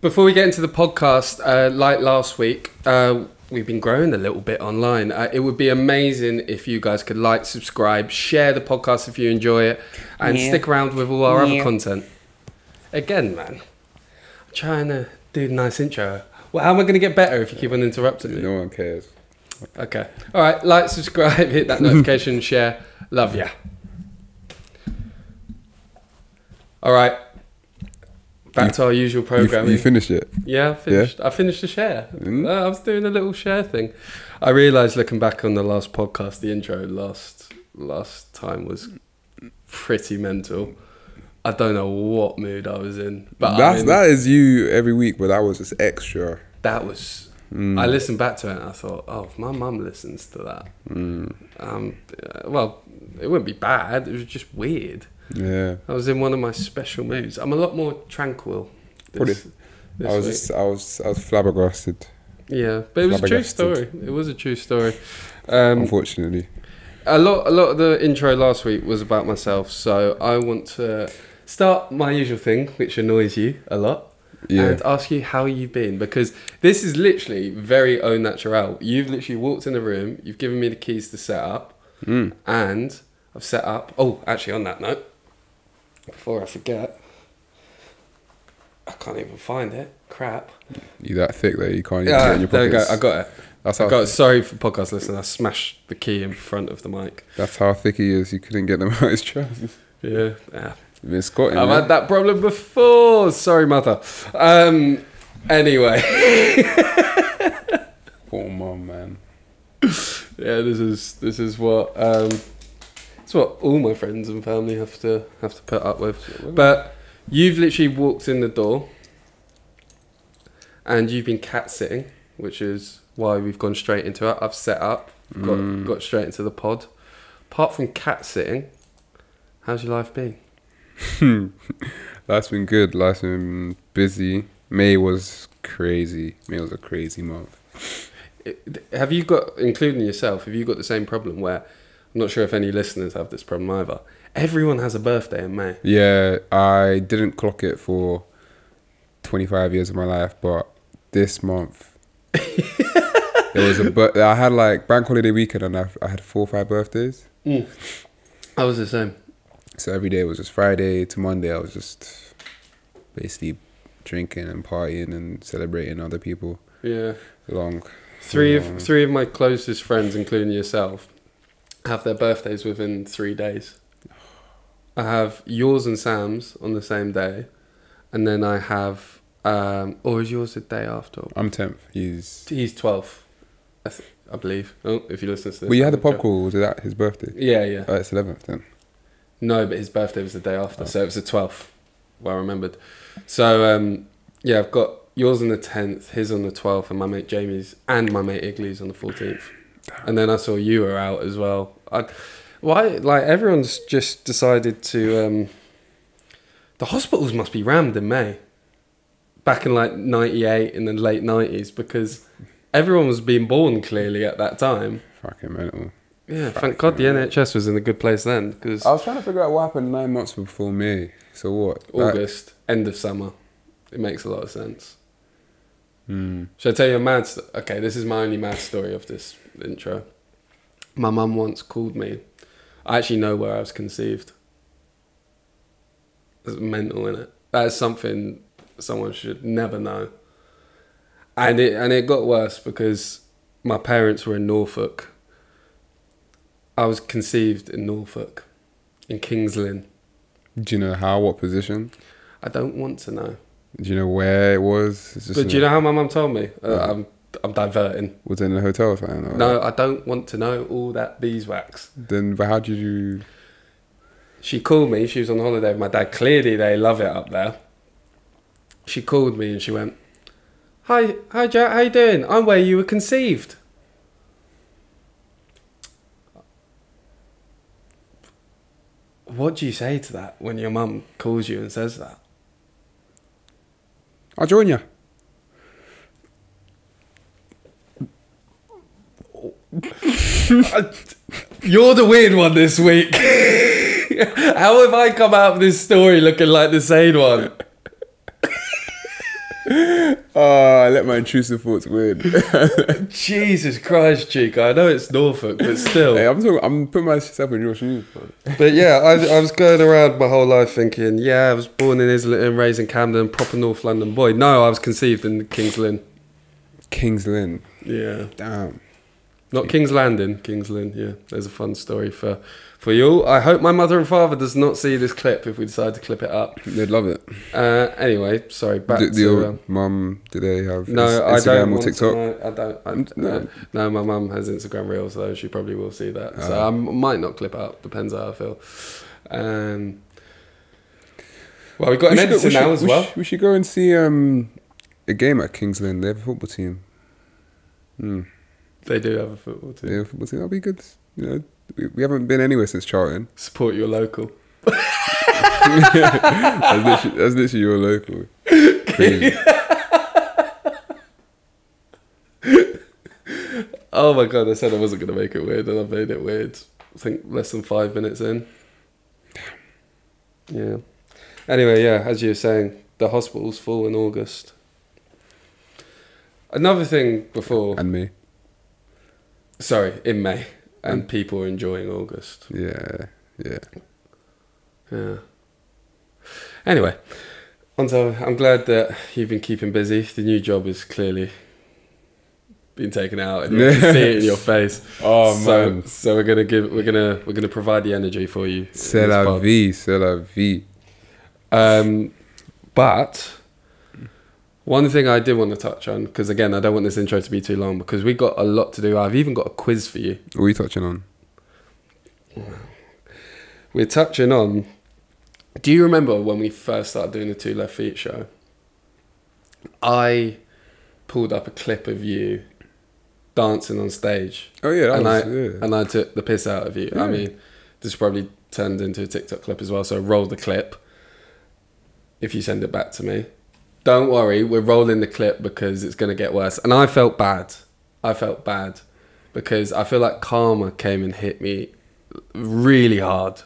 Before we get into the podcast, like last week, we've been growing a little bit online. It would be amazing if you guys could like, subscribe, share the podcast if you enjoy it, and stick around with all our other content. Again, man, I'm trying to do a nice intro. Well, how am I going to get better if you keep on interrupting me? No one cares. Okay. All right. Like, subscribe, hit that notification, share. Love ya. All right. Back to our usual programming. You finished it? Yeah, I finished. Yeah? I finished the share. I was doing a little share thing. I realised looking back on the last podcast, the intro last time was pretty mental. I don't know what mood I was in, but that is you every week. But that was just extra. That was. I listened back to it and I thought, oh, if my mum listens to that, well, it wouldn't be bad. It was just weird. Yeah, I was in one of my special moods. I'm a lot more tranquil. I was flabbergasted. Yeah, but it was a true story. It was a true story. Unfortunately, a lot of the intro last week was about myself, so I want to start my usual thing, which annoys you a lot, and ask you how you've been, because this is literally very au naturel. You've literally walked in the room, you've given me the keys to set up, and I've set up. Oh, actually, on that note, before I forget, I can't even find it. Crap. You that thick that you can't even get in your pockets. There we go. I got it. That's how. Sorry for podcast listeners. I smashed the key in front of the mic. That's how thick he is. You couldn't get them out his trousers. Yeah. You've been squatting. I've had that problem before. Sorry, mother. Anyway. Poor mum, man. Yeah, this is what it's what all my friends and family have to put up with. But you've literally walked in the door, and you've been cat sitting, which is why we've gone straight into it. I've set up, got straight into the pod. Apart from cat sitting, how's your life been? Life's been good. Life's been busy. May was crazy. May was a crazy month. Have you got, including yourself, have you got the same problem where, I'm not sure if any listeners have this problem either, everyone has a birthday in May? Yeah, I didn't clock it for 25 years of my life, but this month there was I had like bank holiday weekend and I had 4 or 5 birthdays. I was the same. So every day was just Friday to Monday. I was just basically drinking and partying and celebrating other people. Yeah. Three of my closest friends, including yourself, have their birthdays within 3 days. I have yours and Sam's on the same day, and then I have, or is yours the day after? I'm 10th. He's 12th, I believe. Oh, if you listen to this. Well, you had the pub call. Was that his birthday? Yeah. Oh, it's 11th then. No, but his birthday was the day after, so it was the 12th. Well, I remembered. So yeah, I've got yours on the 10th, his on the 12th, and my mate Jamie's and my mate Igley's on the 14th. And then I saw you were out as well. Everyone's just decided to... the hospitals must be rammed in May. Back in like 98, in the late 90s, because everyone was being born clearly at that time. Fucking mental. Yeah, thank God the NHS was in a good place then. Cause I was trying to figure out what happened 9 months before May. So what? August, end of summer. It makes a lot of sense. Should I tell you a mad story? Okay, this is my only mad story of this intro. My mum once called me. I actually know where I was conceived. It's mental, innit? That is something someone should never know. And it got worse because my parents were in Norfolk. I was conceived in Norfolk, in Kings Lynn. Do you know how? What position? I don't want to know. Do you know where it was? But do you know how my mum told me? I'm diverting. Was it in a hotel or something? No, I don't want to know all that beeswax. Then, but how did you... She called me. She was on holiday with my dad. Clearly, they love it up there. She called me and she went, Hi Jack, how you doing? I'm where you were conceived. What do you say to that when your mum calls you and says that? I'll join you. You're the weird one this week. How have I come out of this story looking like the sane one? Oh, I let my intrusive thoughts win. Jesus Christ, Chika. I know it's Norfolk, but still. Hey, I'm putting myself in your shoes. But yeah, I was going around my whole life thinking, yeah, I was born in Islington, raised in Camden, proper North London boy. No, I was conceived in King's Lynn. King's Lynn. Yeah. Damn. Not King's Landing, King's Lynn. Yeah, there's a fun story for you all. I hope my mother and father does not see this clip if we decide to clip it up. They'd love it. Anyway, sorry, back to... Your mum, do they have no, Instagram or TikTok? No. No, my mum has Instagram Reels, though. She probably will see that. So I might not clip it up. Depends how I feel. Well, we've got an editor now as well. We should go and see a game at King's Lynn. They have a football team. They do have a football team. They have a football team. That'll be good. You know, we haven't been anywhere since Charlton. Support your local. That's literally your local. Crazy. Oh my god, I said I wasn't going to make it weird and I've made it weird. I think less than 5 minutes in. Yeah. Anyway, yeah, as you were saying, the hospital's full in August. Another thing before... And me. Sorry, in May. And people are enjoying August. Yeah. Anyway, I'm glad that you've been keeping busy. The new job has clearly been taken out, and you can see it in your face. Oh man! So we're gonna provide the energy for you. C'est la vie, c'est la vie. But one thing I did want to touch on, because again, I don't want this intro to be too long, because we got a lot to do. I've even got a quiz for you. What are you touching on? We're touching on... Do you remember when we first started doing the Two Left Feet show? I pulled up a clip of you dancing on stage. Oh yeah, and I took the piss out of you. Yeah. I mean, this probably turned into a TikTok clip as well, so roll the clip if you send it back to me. Don't worry, we're rolling the clip because it's going to get worse. And I felt bad. Because I feel like karma came and hit me really hard.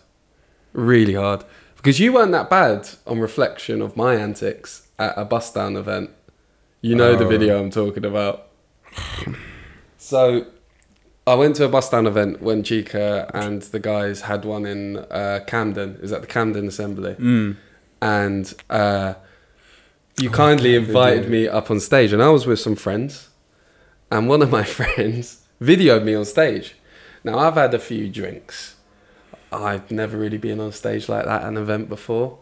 Because you weren't that bad on reflection of my antics at a bus down event. You know the video I'm talking about. So I went to a bus down event when Chika and the guys had one in Camden. It was at the Camden Assembly. And you kindly invited me up on stage, and I was with some friends, and one of my friends videoed me on stage. Now, I've had a few drinks. I've never really been on stage like that at an event before.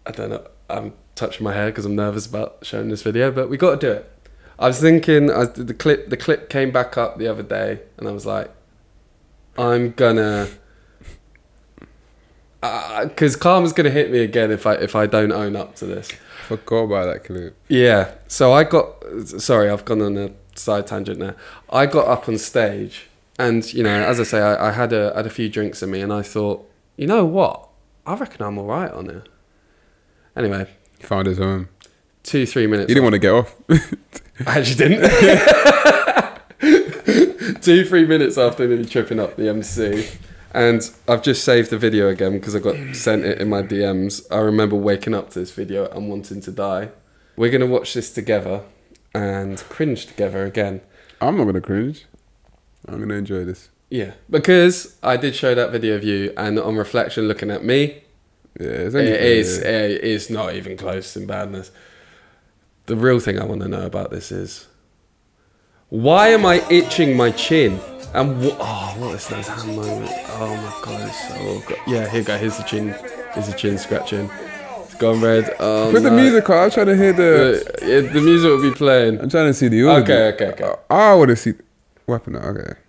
I don't know. I'm touching my hair because I'm nervous about showing this video, but we got to do it. I was thinking, the clip came back up the other day, and I was like, I'm gonna... Because karma's gonna hit me again if I don't own up to this. Forgot about that clip. Yeah, so I've gone on a side tangent now. I got up on stage, and you know, as I say, I had a few drinks in me, and I thought, you know what, I reckon I'm all right on it. Anyway, he found his home. 2-3 minutes. He didn't want to get off. I actually didn't. 2-3 minutes after nearly tripping up the MC. And I've just saved the video again because I got sent it in my DMs. I remember waking up to this video and wanting to die. We're going to watch this together and cringe together again. I'm not going to cringe. I'm going to enjoy this. Yeah, because I did show that video of you, and on reflection, looking at me, it's not even close in badness. The real thing I want to know about this is, why am I itching my chin? And what is that hand moment? Oh my god, it's so awkward. Yeah, here you go. Here's the chin scratching. It's gone red. Oh, put the music on. I'm trying to hear the music will be playing. I'm trying to see the audio. Okay. I want to see what happened. Okay.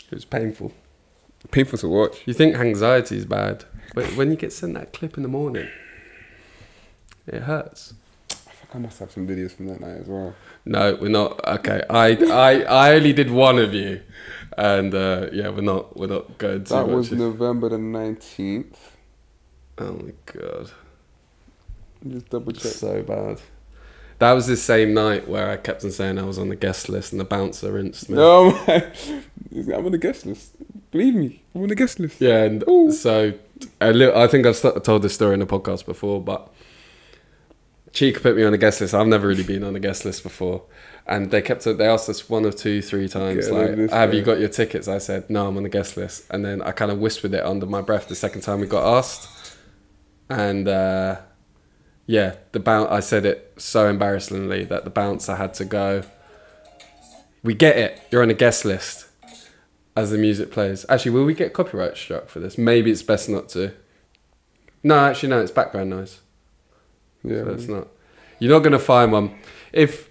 It was painful. Painful to watch. You think anxiety is bad, but when you get sent that clip in the morning, it hurts. I I must have some videos from that night as well. No, we're not. Okay, I only did one of you, and yeah, we're not going too That much. was November the 19th. Oh my god, Just double check. so bad. That was the same night where I kept on saying I was on the guest list, and the bouncer rinsed me. No, man. I'm on the guest list. Believe me, I'm on the guest list. Yeah, and so I think I've told this story in a podcast before, but Chika put me on a guest list. I've never really been on a guest list before, and they asked us 1 or 2, 3 times, like, have you got your tickets? I said, no, I'm on the guest list, and then I kind of whispered it under my breath the second time we got asked, and yeah, I said it so embarrassingly that the bouncer had to go, we get it, you're on a guest list, as the music plays. Actually, will we get copyright struck for this? Maybe it's best not to. No, actually, no, it's background noise. Yeah, So it's not. You're not going to find one. If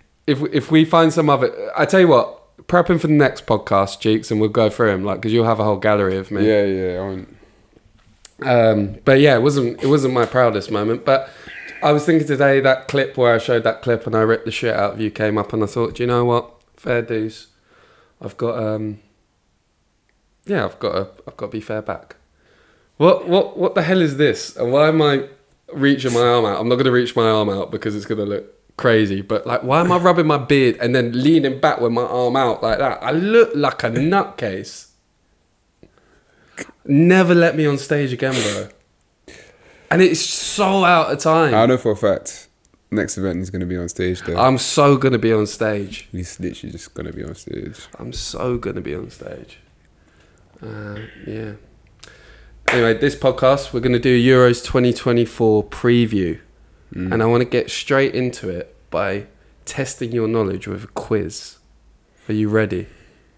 we find some other... I tell you what, prep him for the next podcast, Cheeks, and we'll go through him, like, because you'll have a whole gallery of me. Yeah, I won't. But yeah, it wasn't my proudest moment, but I was thinking today, that clip where I showed that clip and I ripped the shit out of you came up, and I thought, do you know what? Fair dues. I've got to be fair back. What the hell is this? And why am I reaching my arm out? I'm not going to reach my arm out because it's going to look crazy, but like, why am I rubbing my beard and then leaning back with my arm out like that? I look like a nutcase. Never let me on stage again, bro. And it's so out of time. I know for a fact, next event he's going to be on stage though. I'm so going to be on stage. He's literally just going to be on stage. I'm so going to be on stage. Yeah. Anyway, this podcast, we're going to do Euros 2024 preview. And I want to get straight into it by testing your knowledge with a quiz. Are you ready?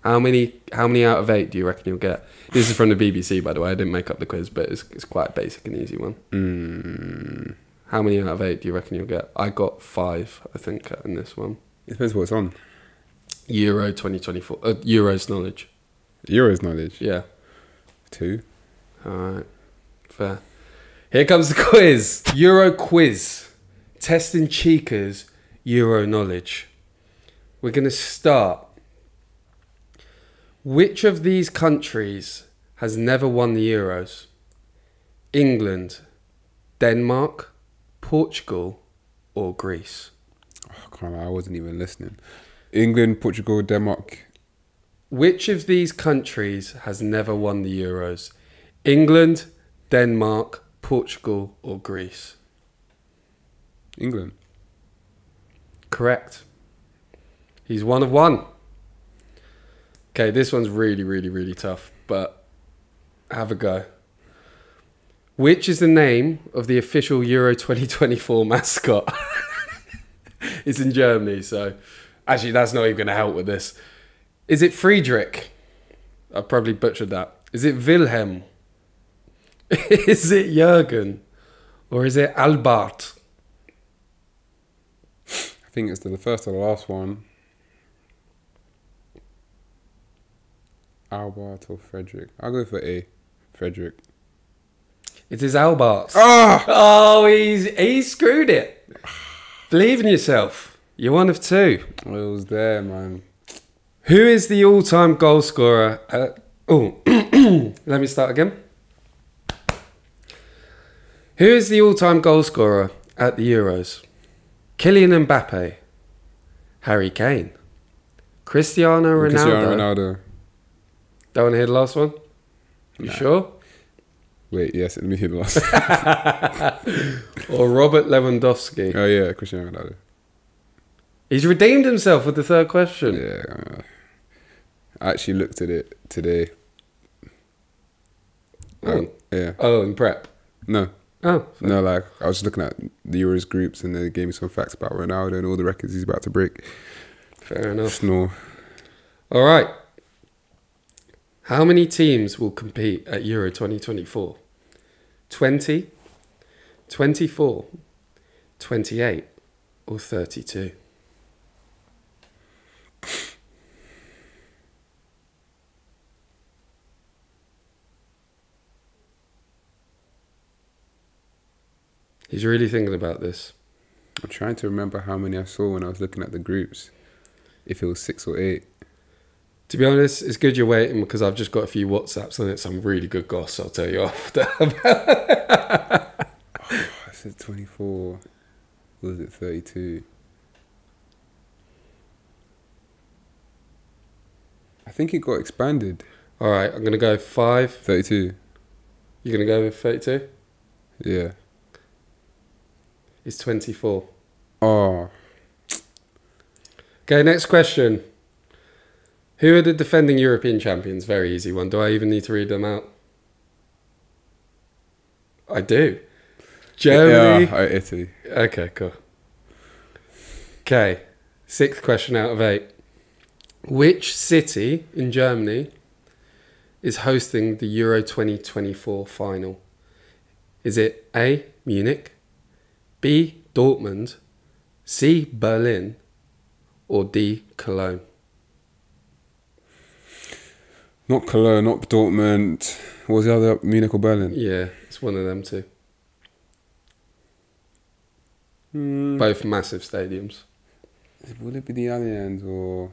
How many out of 8 do you reckon you'll get? This is from the BBC, by the way. I didn't make up the quiz, but it's quite a basic and easy one. How many out of 8 do you reckon you'll get? I got 5, I think, in this one. It depends what it's on. Euro 2024. Euros knowledge. Euros knowledge? Yeah. 2. Alright. Fair. Here comes the quiz. Euro quiz. Testing Chika's Euro knowledge. We're going to start. Which of these countries has never won the Euros? England, Denmark, Portugal, or Greece? Oh, come on, I wasn't even listening. England, Portugal, Denmark. Which of these countries has never won the Euros? England, Denmark, Portugal, or Greece? England. Correct. He's one of one. Okay, this one's really, really, really tough, but have a go. Which is the name of the official Euro 2024 mascot? It's in Germany, so actually that's not even going to help with this. Is it Friedrich? I probably butchered that. Is it Wilhelm? Is it Jürgen? Or is it Albert? I think it's the first or the last one. Albert or Frederick. I'll go for A. Frederick. It is Albert. Ah! Oh, he screwed it. Believe in yourself. You're one of 2. It was there, man. Who is the all-time goal scorer? Let me start again. Who is the all-time goal scorer at the Euros? Kylian Mbappe, Harry Kane, Cristiano Ronaldo. Cristiano Ronaldo. Don't want to hear the last one? You sure? Wait, yes, let me hear the last Or Robert Lewandowski. Oh, yeah, Cristiano Ronaldo. He's redeemed himself with the third question. Yeah. I actually looked at it today. Oh, yeah. Oh, in prep? No. Oh. Fair. No, like, I was looking at the Euros groups and they gave me some facts about Ronaldo and all the records he's about to break. Fair enough. Snore. All right. How many teams will compete at Euro 2024? 20, 24, 28, or 32? He's really thinking about this. I'm trying to remember how many I saw when I was looking at the groups. If it was 6 or 8. To be honest, it's good you're waiting because I've just got a few WhatsApps and it's some really good goss. I'll tell you after. I said 24. Or was it 32? I think it got expanded. All right, I'm going to go 5. 32. You're going to go with 32? Yeah. It's 24. Oh. Okay, next question. Who are the defending European champions? Very easy one. Do I even need to read them out? I do. Germany. Yeah, Italy. Okay, cool. Okay, 6th question out of 8. Which city in Germany is hosting the Euro 2024 final? Is it A, Munich, B, Dortmund, C, Berlin, or D, Cologne? Not Cologne, not Dortmund. What was the other? Munich or Berlin? Yeah, it's one of them two. Both massive stadiums. Would it be the Allianz or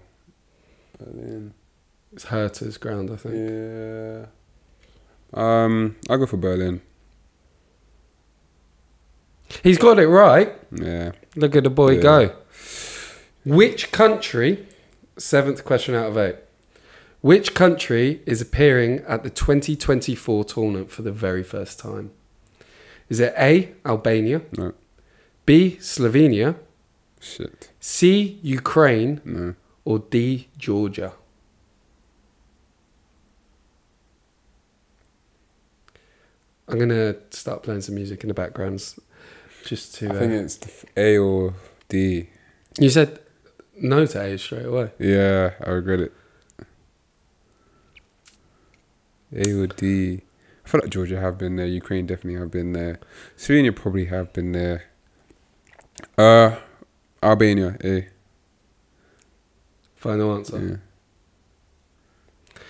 Berlin? It's Hertha's ground, I think. Yeah. I'll go for Berlin. He's got it right. Yeah. Look at the boy go. Which country, 7th question out of 8, which country is appearing at the 2024 tournament for the very first time? Is it A, Albania? No. B, Slovenia? Shit. C, Ukraine? No. Or D, Georgia? I'm going to start playing some music in the background just to... I think it's A or D. You said no to A straight away. Yeah, I regret it. A or D. I feel like Georgia have been there. Ukraine definitely have been there. Slovenia probably have been there. Albania, A. Final answer. Yeah.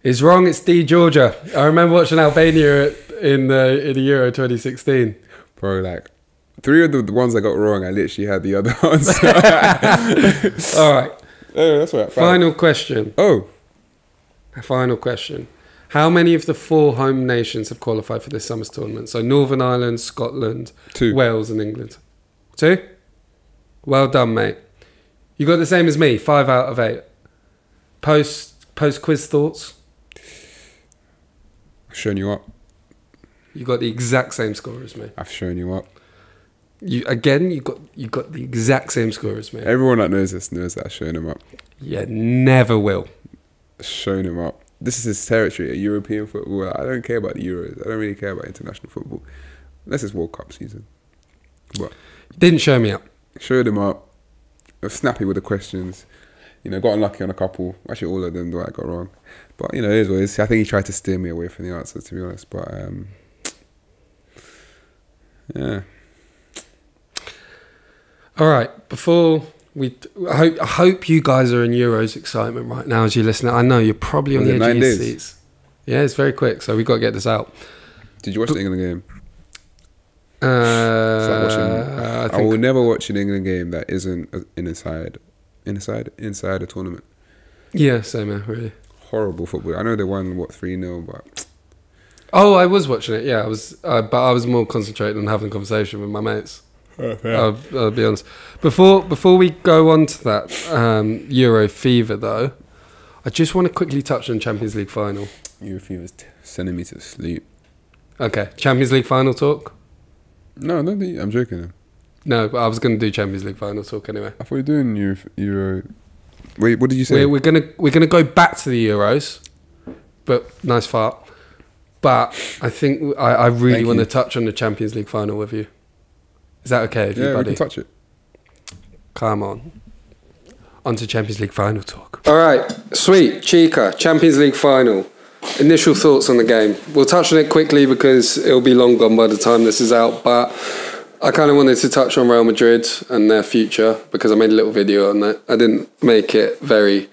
It's wrong. It's D, Georgia. I remember watching Albania in the Euro 2016. Bro, like 3 of the ones I got wrong, I literally had the other ones. All right. Oh, that's right. Final question. Oh. Final question. How many of the 4 home nations have qualified for this summer's tournament? So Northern Ireland, Scotland, 2. Wales and England. 2? Well done, mate. You got the same as me, 5 out of 8. Post quiz thoughts? I've shown you up. You got the exact same score as me. I've shown you up. You got the exact same score as me. Everyone that knows this knows that I've shown him up. Yeah, never will. Shown him up. This is his territory, European football. I don't care about the Euros. I don't really care about international football. Unless it's World Cup season. But Didn't show me up. showed him up. I was snappy with the questions. You know, got unlucky on a couple. Actually, all of them that I got wrong. But, you know, it is what it is. I think he tried to steer me away from the answers, to be honest. But, yeah. All right, before we... I hope you guys are in Euros excitement right now as you listen. I know you're probably on the edge of your seats. Yeah, it's very quick, so we've got to get this out. Did you watch the England game? I will never watch an England game that isn't inside a tournament. Yeah, same here, really. Horrible football. I know they won 3-0, but Oh, I was watching it. Yeah, I was, but I was more concentrated on having a conversation with my mates. I'll be honest. Before we go on to that Euro fever, though, I just want to quickly touch on Champions League final. Euro fever's sending me to sleep. Okay, Champions League final talk. No, don't think I'm joking. No, but I was going to do Champions League final talk anyway. I thought you were doing Euro. Wait, what did you say? We're gonna go back to the Euros, but nice fart. But I think I really want to touch on the Champions League final with you. Is that okay with you, buddy? We can touch it. Come on. On to Champions League final talk. All right, sweet. Chika, Champions League final. Initial thoughts on the game. We'll touch on it quickly because it'll be long gone by the time this is out. But I kind of wanted to touch on Real Madrid and their future because I made a little video on that. I didn't make it very...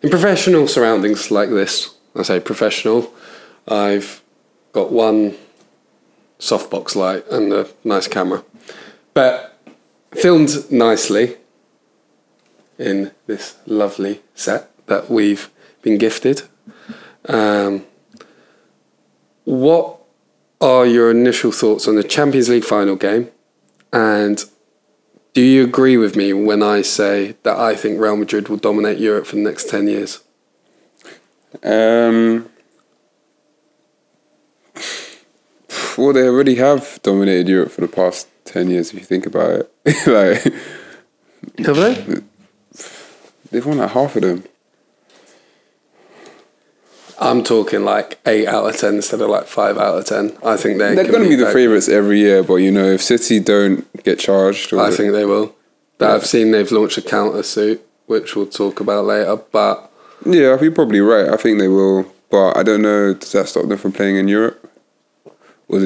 In professional surroundings like this, I say professional, I've got one softbox light and a nice camera. But filmed nicely in this lovely set that we've been gifted. What are your initial thoughts on the Champions League final game? And do you agree with me when I say that I think Real Madrid will dominate Europe for the next 10 years? Well, they already have dominated Europe for the past 10 years, if you think about it. Like, have they? They've won like half of them. I'm talking like 8 out of 10 instead of like 5 out of 10. I think they're going to be the favourites every year, but you know, if City don't get charged... I think they will. Yeah. I've seen they've launched a counter-suit, which we'll talk about later, but... Yeah, you're probably right. I think they will, but I don't know, does that stop them from playing in Europe?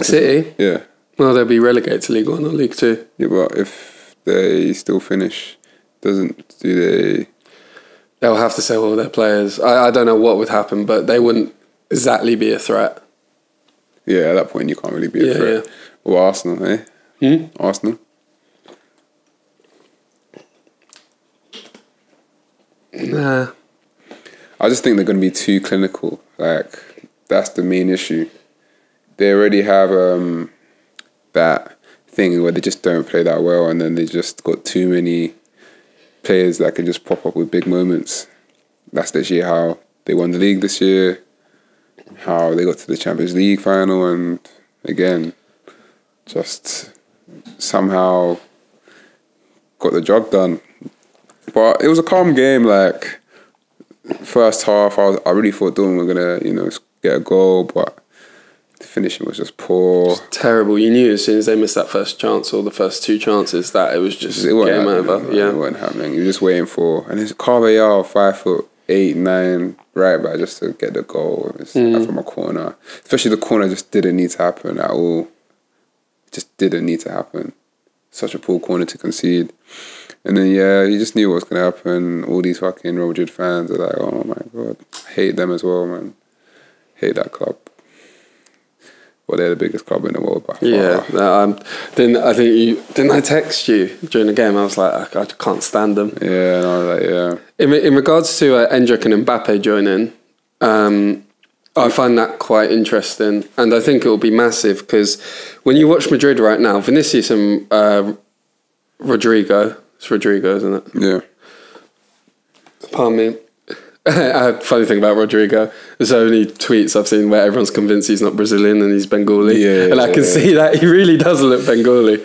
City? Yeah. Well, they'll be relegated to League 1 or League 2. Yeah, but if they still finish, do they... They'll have to sell all their players. I don't know what would happen, but they wouldn't exactly be a threat. Yeah, at that point you can't really be a threat. Yeah. Or Arsenal, eh? Arsenal. Nah. I just think they're going to be too clinical. Like, that's the main issue. They already have that thing where they just don't play that well, and then they just got too many players that can just pop up with big moments. That's literally how they won the league this year, how they got to the Champions League final, and again, just somehow got the job done. But it was a calm game. Like, first half, I really thought Dortmund were gonna, get a goal, but the finishing was just poor. It was terrible. You knew as soon as they missed that first chance or the first 2 chances that it was just game over. Yeah, it wasn't happening. You're just waiting for, and it's Carvajal, 5'8", 9", right back just to get the goal. It's from a corner. Especially the corner just didn't need to happen at all. It just didn't need to happen. Such a poor corner to concede. And then, you just knew what was going to happen. All these fucking Real Madrid fans are like, oh my God. I hate them as well, man. Hate that club. Well, they're the biggest club in the world by far. Yeah. Didn't I text you during the game? I was like, I can't stand them. Yeah, and I was like, yeah. In regards to Endrick and Mbappe joining, I find that quite interesting. And I think it will be massive because when you watch Madrid right now, Vinicius and Rodrigo, it's Rodrigo, isn't it? Yeah. Pardon me. Funny thing about Rodrigo, there's so many tweets I've seen where everyone's convinced he's not Brazilian and he's Bengali. And I can see that he really does look Bengali.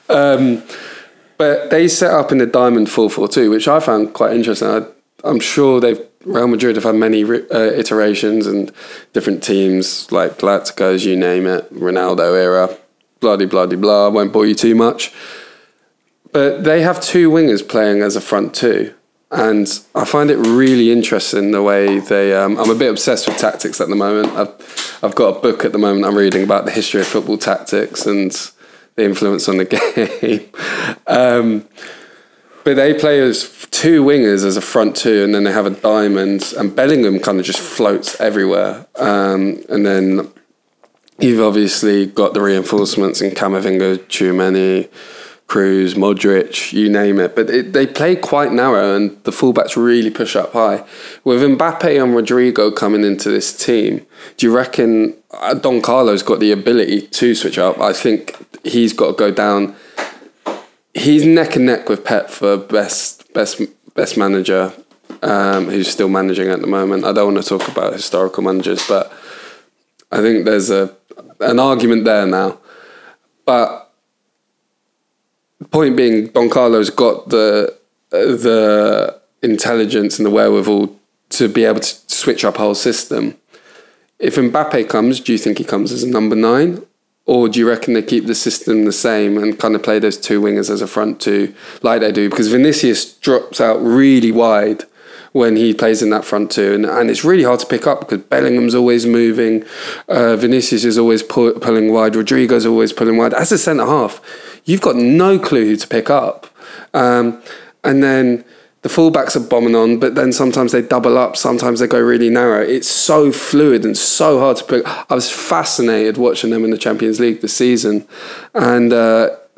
But they set up in the Diamond 4-4-2, which I found quite interesting. I'm sure Real Madrid have had many iterations and different teams like Galacticos, you name it, Ronaldo era, blah-de-blah-de-blah, I won't bore you too much. But they have 2 wingers playing as a front 2. And I find it really interesting the way they... I'm a bit obsessed with tactics at the moment. I've got a book at the moment I'm reading about the history of football tactics and the influence on the game. But they play as 2 wingers as a front 2, and then they have a diamond, and Bellingham kind of just floats everywhere. And then you've obviously got the reinforcements in Camavinga, Tchouameni, Cruz, Modric, you name it. But they play quite narrow and the fullbacks really push up high. With Mbappe and Rodrigo coming into this team, do you reckon Don Carlo's got the ability to switch up? I think he's got to go down. He's neck and neck with Pep for best manager, who's still managing at the moment. I don't want to talk about historical managers, but I think there's an argument there now. But the point being, Don Carlo's got the intelligence and the wherewithal to be able to switch up a whole system. If Mbappe comes, do you think he comes as a number 9? Or do you reckon they keep the system the same and kind of play those 2 wingers as a front 2 like they do? Because Vinicius drops out really wide when he plays in that front 2. And it's really hard to pick up because Bellingham's always moving. Vinicius is always pulling wide. Rodrigo's always pulling wide. As a centre-half, you've got no clue who to pick up. And then the fullbacks are bombing on, but then sometimes they double up, sometimes they go really narrow. It's so fluid and so hard to pick. I was fascinated watching them in the Champions League this season. And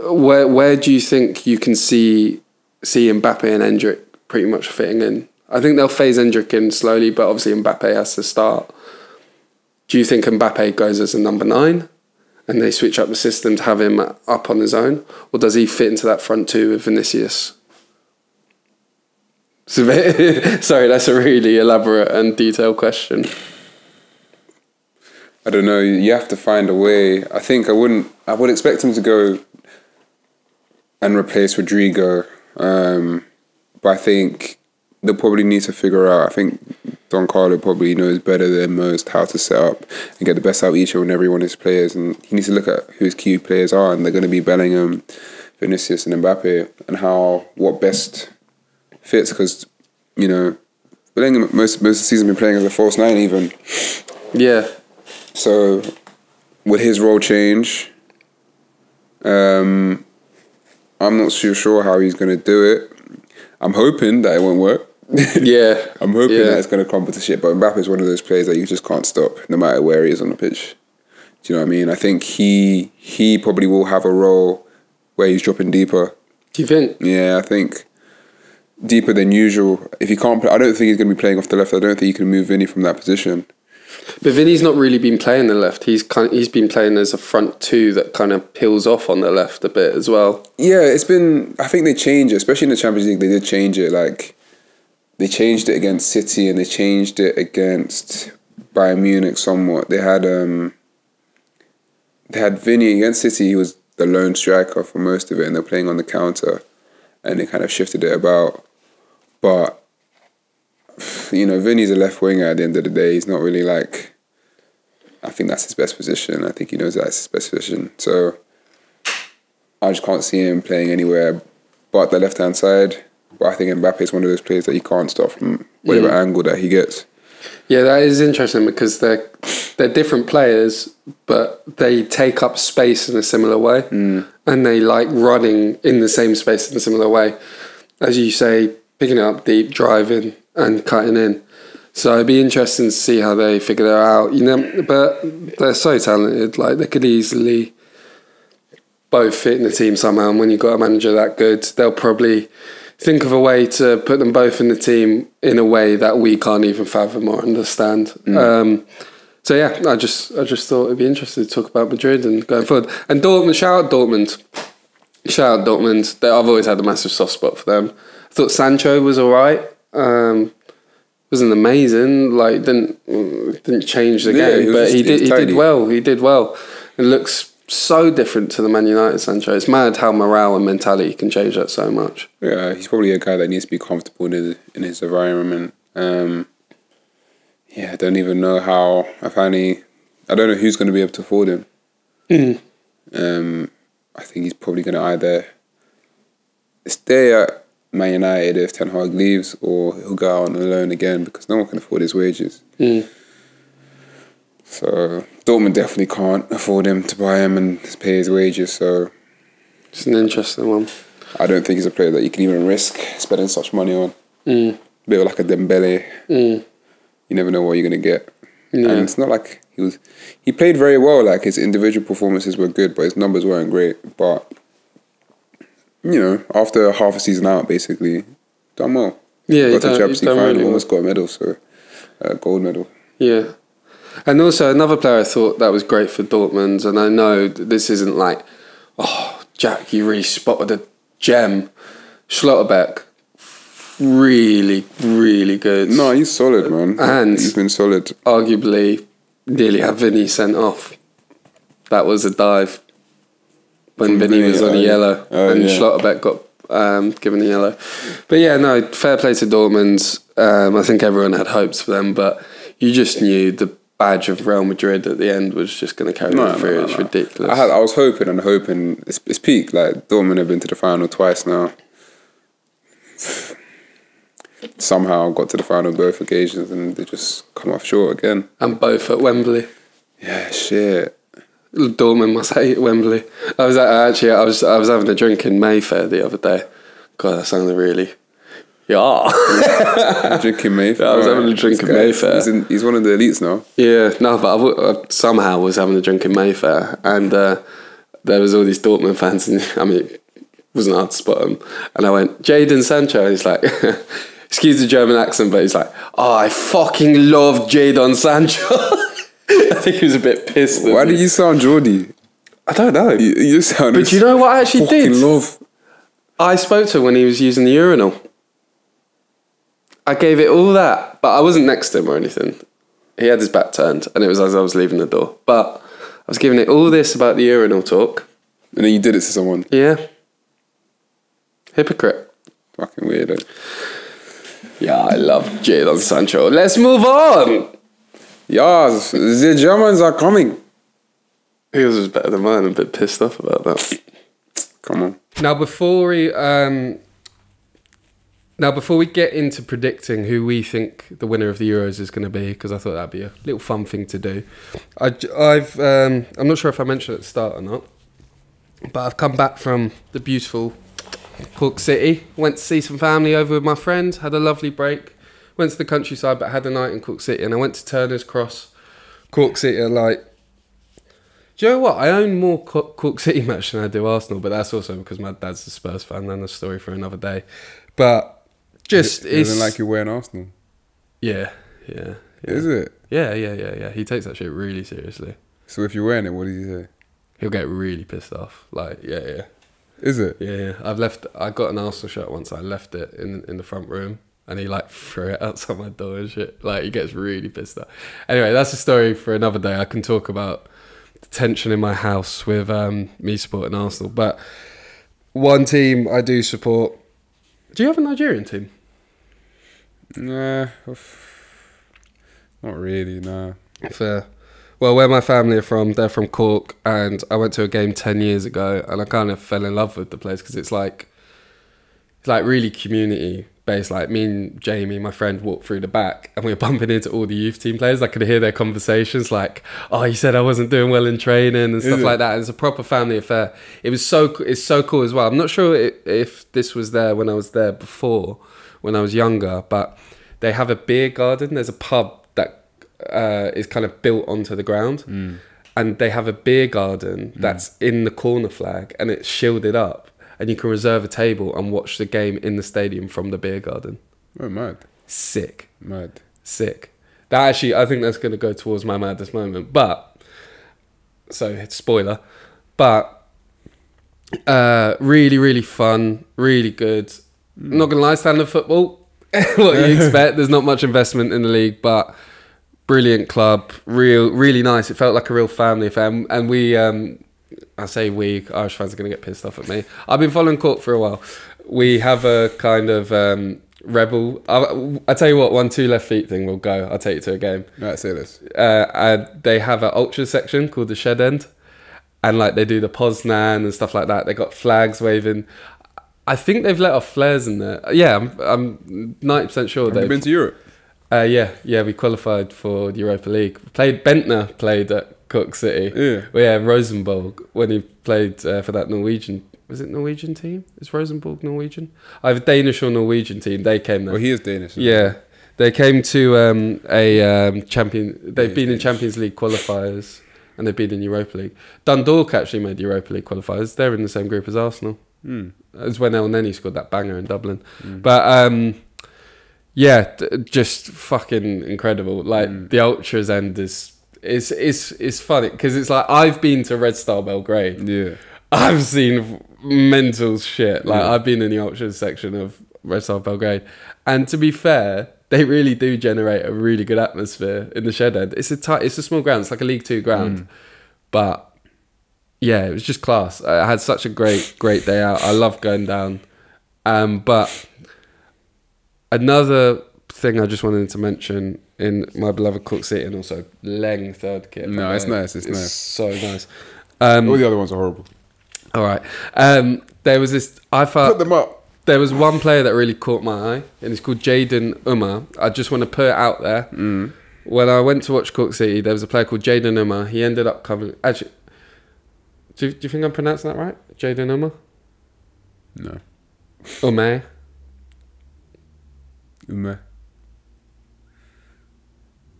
where do you think you can see Mbappe and Endrick pretty much fitting in? I think they'll phase Endrick in slowly, but obviously Mbappe has to start. Do you think Mbappe goes as a number 9 and they switch up the system to have him up on his own? Or does he fit into that front two with Vinicius? Sorry, that's a really elaborate and detailed question. I don't know. You have to find a way. I think I would expect him to go and replace Rodrigo. But I think they'll probably need to figure out. I think Don Carlo probably knows better than most how to set up and get the best out of each and every one of his players. And he needs to look at who his key players are, and they're going to be Bellingham, Vinicius, and Mbappe, and what best fits. Because Bellingham most of the season been playing as a false 9 even. Yeah. So, would his role change? I'm not too sure how he's going to do it. I'm hoping that it won't work. Yeah. I'm hoping that it's going to crumble to shit. But Mbappe is one of those players that you just can't stop, no matter where he is on the pitch. Do you know what I mean? I think he probably will have a role where he's dropping deeper. Do you think? Yeah, I think deeper than usual. If he can't play, I don't think he's going to be playing off the left. I don't think you can move Vinny from that position. But Vinny's not really been playing the left. He's been playing as a front two that kind of peels off on the left a bit as well. Yeah, it's been. I think they changed it, especially in the Champions League. They did change it. Like they changed it against City and they changed it against Bayern Munich somewhat. They had Vinny against City. He was the lone striker for most of it, and they're playing on the counter, and they kind of shifted it about. But Vinny's a left winger at the end of the day. He's not really like... I think that's his best position. I think he knows that's his best position. So I just can't see him playing anywhere but the left-hand side. But I think Mbappe is one of those players that you can't stop from whatever angle that he gets. Yeah, that is interesting because they're different players, but they take up space in a similar way. And they like running in the same space in a similar way. As you say, picking it up deep, driving and cutting in. So it'd be interesting to see how they figure that out. But they're so talented. Like they could easily both fit in the team somehow. And when you've got a manager that good, they'll probably think of a way to put them both in the team in a way that we can't even fathom or understand. So yeah, I just thought it'd be interesting to talk about Madrid and going forward. And Dortmund, shout out Dortmund. Shout out Dortmund. I've always had a massive soft spot for them. I thought Sancho was alright. Wasn't amazing. Like didn't change the game, but he did well. He did well. It looks so different to the Man United Sancho. It's mad how morale and mentality can change that so much. Yeah, he's probably a guy that needs to be comfortable in his environment. I don't even know how. I don't know who's going to be able to afford him. I think he's probably going to either stay at Man United if Ten Hag leaves, or he'll go out on a loan again because no one can afford his wages. So Dortmund definitely can't afford him to buy him and pay his wages. So it's an interesting one. I don't think he's a player that you can even risk spending such money on. A bit like a Dembele. You never know what you're going to get. And it's not like he played very well. Like his individual performances were good, but his numbers weren't great. But after half a season out, basically, done well. Yeah, got to the Champions League final, really almost got a medal, so gold medal. Yeah, and also another player I thought that was great for Dortmund, and I know this isn't like, oh, Jack, you really spotted a gem. Schlotterbeck, really, really good. No, he's solid, man. And he's been solid. Arguably, nearly had Vinny sent off. That was a dive. When Vinny was on a yellow and Schlotterbeck got given a yellow. But yeah, no, fair play to Dortmund. I think everyone had hopes for them, but you just knew the badge of Real Madrid at the end was just going to carry them through. It's ridiculous. I was hoping it's peak. Like Dortmund have been to the final twice now. Somehow got to the final both occasions and they just come off short again. And both at Wembley. Yeah, shit. Dortmund must hate Wembley. I was having a drink in Mayfair the other day. God, that sounded really... Yeah. Drinking Mayfair. I was having a drink in Mayfair. He's one of the elites now. Yeah, no, but I somehow was having a drink in Mayfair. And there was all these Dortmund fans, and I mean, it wasn't hard to spot them. And I went, Jadon Sancho. And he's like, excuse the German accent, but he's like, oh, I fucking love Jadon Sancho. I think he was a bit pissed. Why do you sound Geordie? I don't know. You sound. But do you know what I actually did? Love. I spoke to him when he was using the urinal. I gave it all that, but I wasn't next to him or anything. He had his back turned, and it was as I was leaving the door. But I was giving it all this about the urinal talk. And then you did it to someone. Yeah. Hypocrite. Fucking weirdo. Yeah, I love Jadon Sancho. Let's move on. Yes, the Germans are coming. His was better than mine. I'm a bit pissed off about that. Come on. Now, before we get into predicting who we think the winner of the Euros is going to be, because I thought that'd be a little fun thing to do, I'm not sure if I mentioned at the start or not, but I've come back from the beautiful Cork City. Went to see some family over with my friend. Had a lovely break. Went to the countryside, but had a night in Cork City, and I went to Turner's Cross, Cork City. Do you know what? I own more Cork City match than I do Arsenal, but that's also because my dad's a Spurs fan, and a story for another day. But just it isn't like you're wearing Arsenal. Yeah. Is it? Yeah. He takes that shit really seriously. So if you're wearing it, what did he say? He'll get really pissed off. Yeah. Is it? Yeah. I got an Arsenal shirt once. I left it in the front room, and he threw it outside my door and shit. He gets really pissed off. Anyway, that's a story for another day. I can talk about the tension in my house with me supporting Arsenal. But one team I do support. Do you have a Nigerian team? Nah, not really, nah. Fair. Well, where my family are from, they're from Cork, and I went to a game 10 years ago, and I kind of fell in love with the place because it's really community based. Me and Jamie, my friend, walked through the back, and we were bumping into all the youth team players. I could hear their conversations, oh, you said I wasn't doing well in training and stuff like that. And it's a proper family affair. It's so cool as well. I'm not sure if this was there when I was there before, when I was younger, but they have a beer garden. There's a pub that is kind of built onto the ground, and they have a beer garden that's in the corner flag, and it's shielded up, and you can reserve a table and watch the game in the stadium from the beer garden. Oh, mad. Sick. Mad. Sick. That actually, I think that's going to go towards my maddest moment. But, so it's spoiler, but really, really fun, really good. Not going to lie, standard football, what you expect. There's not much investment in the league, but brilliant club, really nice. It felt like a real family affair. And we, I say we, Irish fans are going to get pissed off at me. I've been following Cork for a while. We have a kind of rebel. I tell you what, 1-2 left feet thing will go. I'll take you to a game. Right, say this. They have an ultra section called the Shed End, and they do the Poznan and stuff like that. They got flags waving. I think they've let off flares in there. Yeah, I'm 90% sure Have you been to Europe? Yeah, we qualified for the Europa League. Bentner played at Cork City. Yeah. Well, yeah, Rosenborg, when he played for that Norwegian. Was it Norwegian team? Is Rosenborg Norwegian? Either Danish or Norwegian team. They came there. Well, he is Danish. Yeah. They came to a champion. They've been in Champions League qualifiers, and they've been in Europa League. Dundalk actually made the Europa League qualifiers. They're in the same group as Arsenal. It's when El Neni scored that banger in Dublin. But yeah, just fucking incredible. The Ultras end is funny because it's I've been to Red Star Belgrade. Yeah, I've seen mental shit. I've been in the Ultras section of Red Star Belgrade, and to be fair, they really do generate a really good atmosphere in the Shed End. It's a small ground. It's like a League 2 ground, but yeah, it was just class. I had such a great day out. I love going down. But another thing I just wanted to mention in my beloved Cork City, and also Leng third kit. No, it's nice. It's nice. So nice. All the other ones are horrible. All right. There was this. I thought Put them up. There was one player that really caught my eye, and it's called Jadon Umar. I just want to put it out there. When I went to watch Cork City, there was a player called Jadon Umar. He ended up covering. Actually, do you think I'm pronouncing that right? Jadon Umar? No. Umar.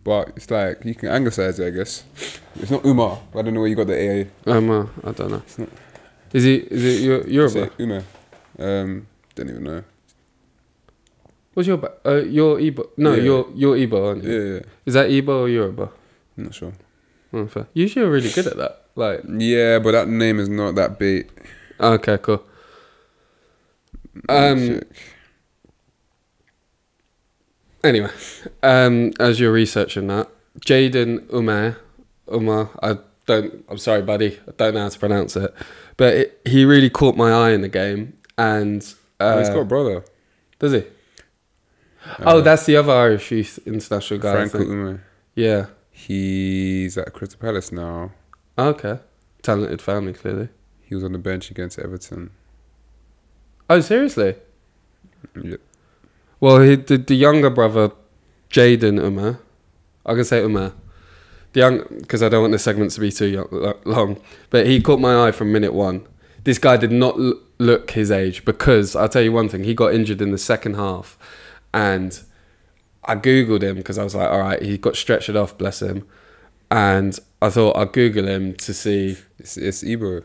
but it's like you can anglicize it, I guess. It's not Umar. I don't know where you got the A. I don't know. Is it Yoruba? Umar. Don't even know. What's your Igbo? No, Yeah. you're Igbo, aren't you? Yeah. Is that Igbo or Yoruba? I'm not sure. Oh, fair. Usually you're really good at that. Like, Yeah, but that name is not that big. okay, cool. Check. Anyway, as you're researching that, Jaden Umar, I'm sorry, buddy, I don't know how to pronounce it, but he really caught my eye in the game, and He's got a brother. does he? That's the other Irish youth international guy. Franco Umar. Yeah. He's at Crystal Palace now. Okay. Talented family, clearly. He was on the bench against Everton. Oh, seriously? Yep. Well, the younger brother, Jaden Umar, I can say Umar, because I don't want the segment to be too long, but he caught my eye from minute one. This guy did not look his age, because I'll tell you one thing, he got injured in the second half, and I Googled him because I was like, all right, he got stretched off, bless him, and I thought I'll Google him to see. It's Igbo.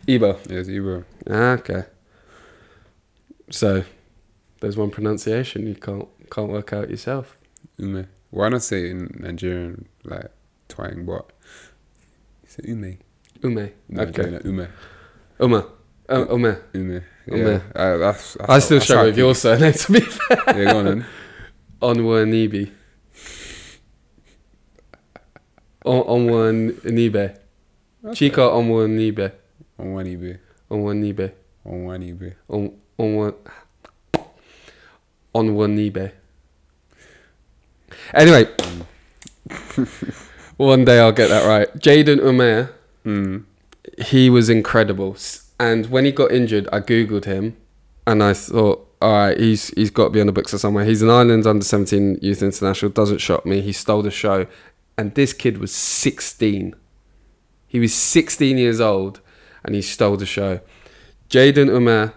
Igbo. Yeah, it's Igbo. Okay. So there's one pronunciation you can't work out yourself. Ume. Why not say it in Nigerian, like twang, but it's Ume. Ume. No, Okay. no, Ume. Ume. Ume. Ume. Ume. Yeah. That's I still that's struggle how with your surname, to be fair. Yeah, go on then. Onwanibi. Onwanibe. Chika Onwanibe. Onwanibe. Onwanibe. Onwanibe. Onwanibe. Anyway, one day I'll get that right. Jaden Umair, he was incredible. And when he got injured, I Googled him and I thought, all right, he's got to be on the books or somewhere. He's an Ireland under-17 youth international. Doesn't shock me. He stole the show. And this kid was 16. He was 16 years old and he stole the show. Jaden Umair,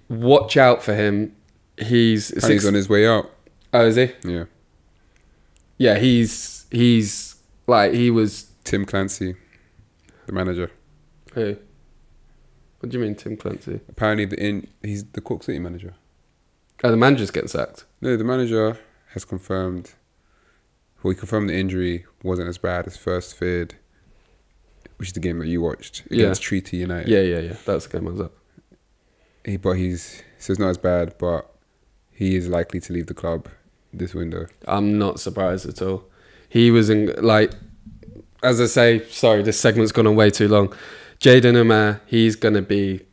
watch out for him. He's on his way out. Oh, is he? Yeah. Yeah, he's like, he was... Tim Clancy, the manager. Who? What do you mean, Tim Clancy? Apparently, he's the Cork City manager. Oh, the manager's getting sacked. No, the manager has confirmed. Well, he confirmed the injury wasn't as bad as first feared, which is the game that you watched against Treaty United. Yeah. That's the game I was at. But so it's not as bad, but he is likely to leave the club this window. I'm not surprised at all. He was in, like, as I say, sorry, this segment's gone on way too long. Jaden Umair, he's going to be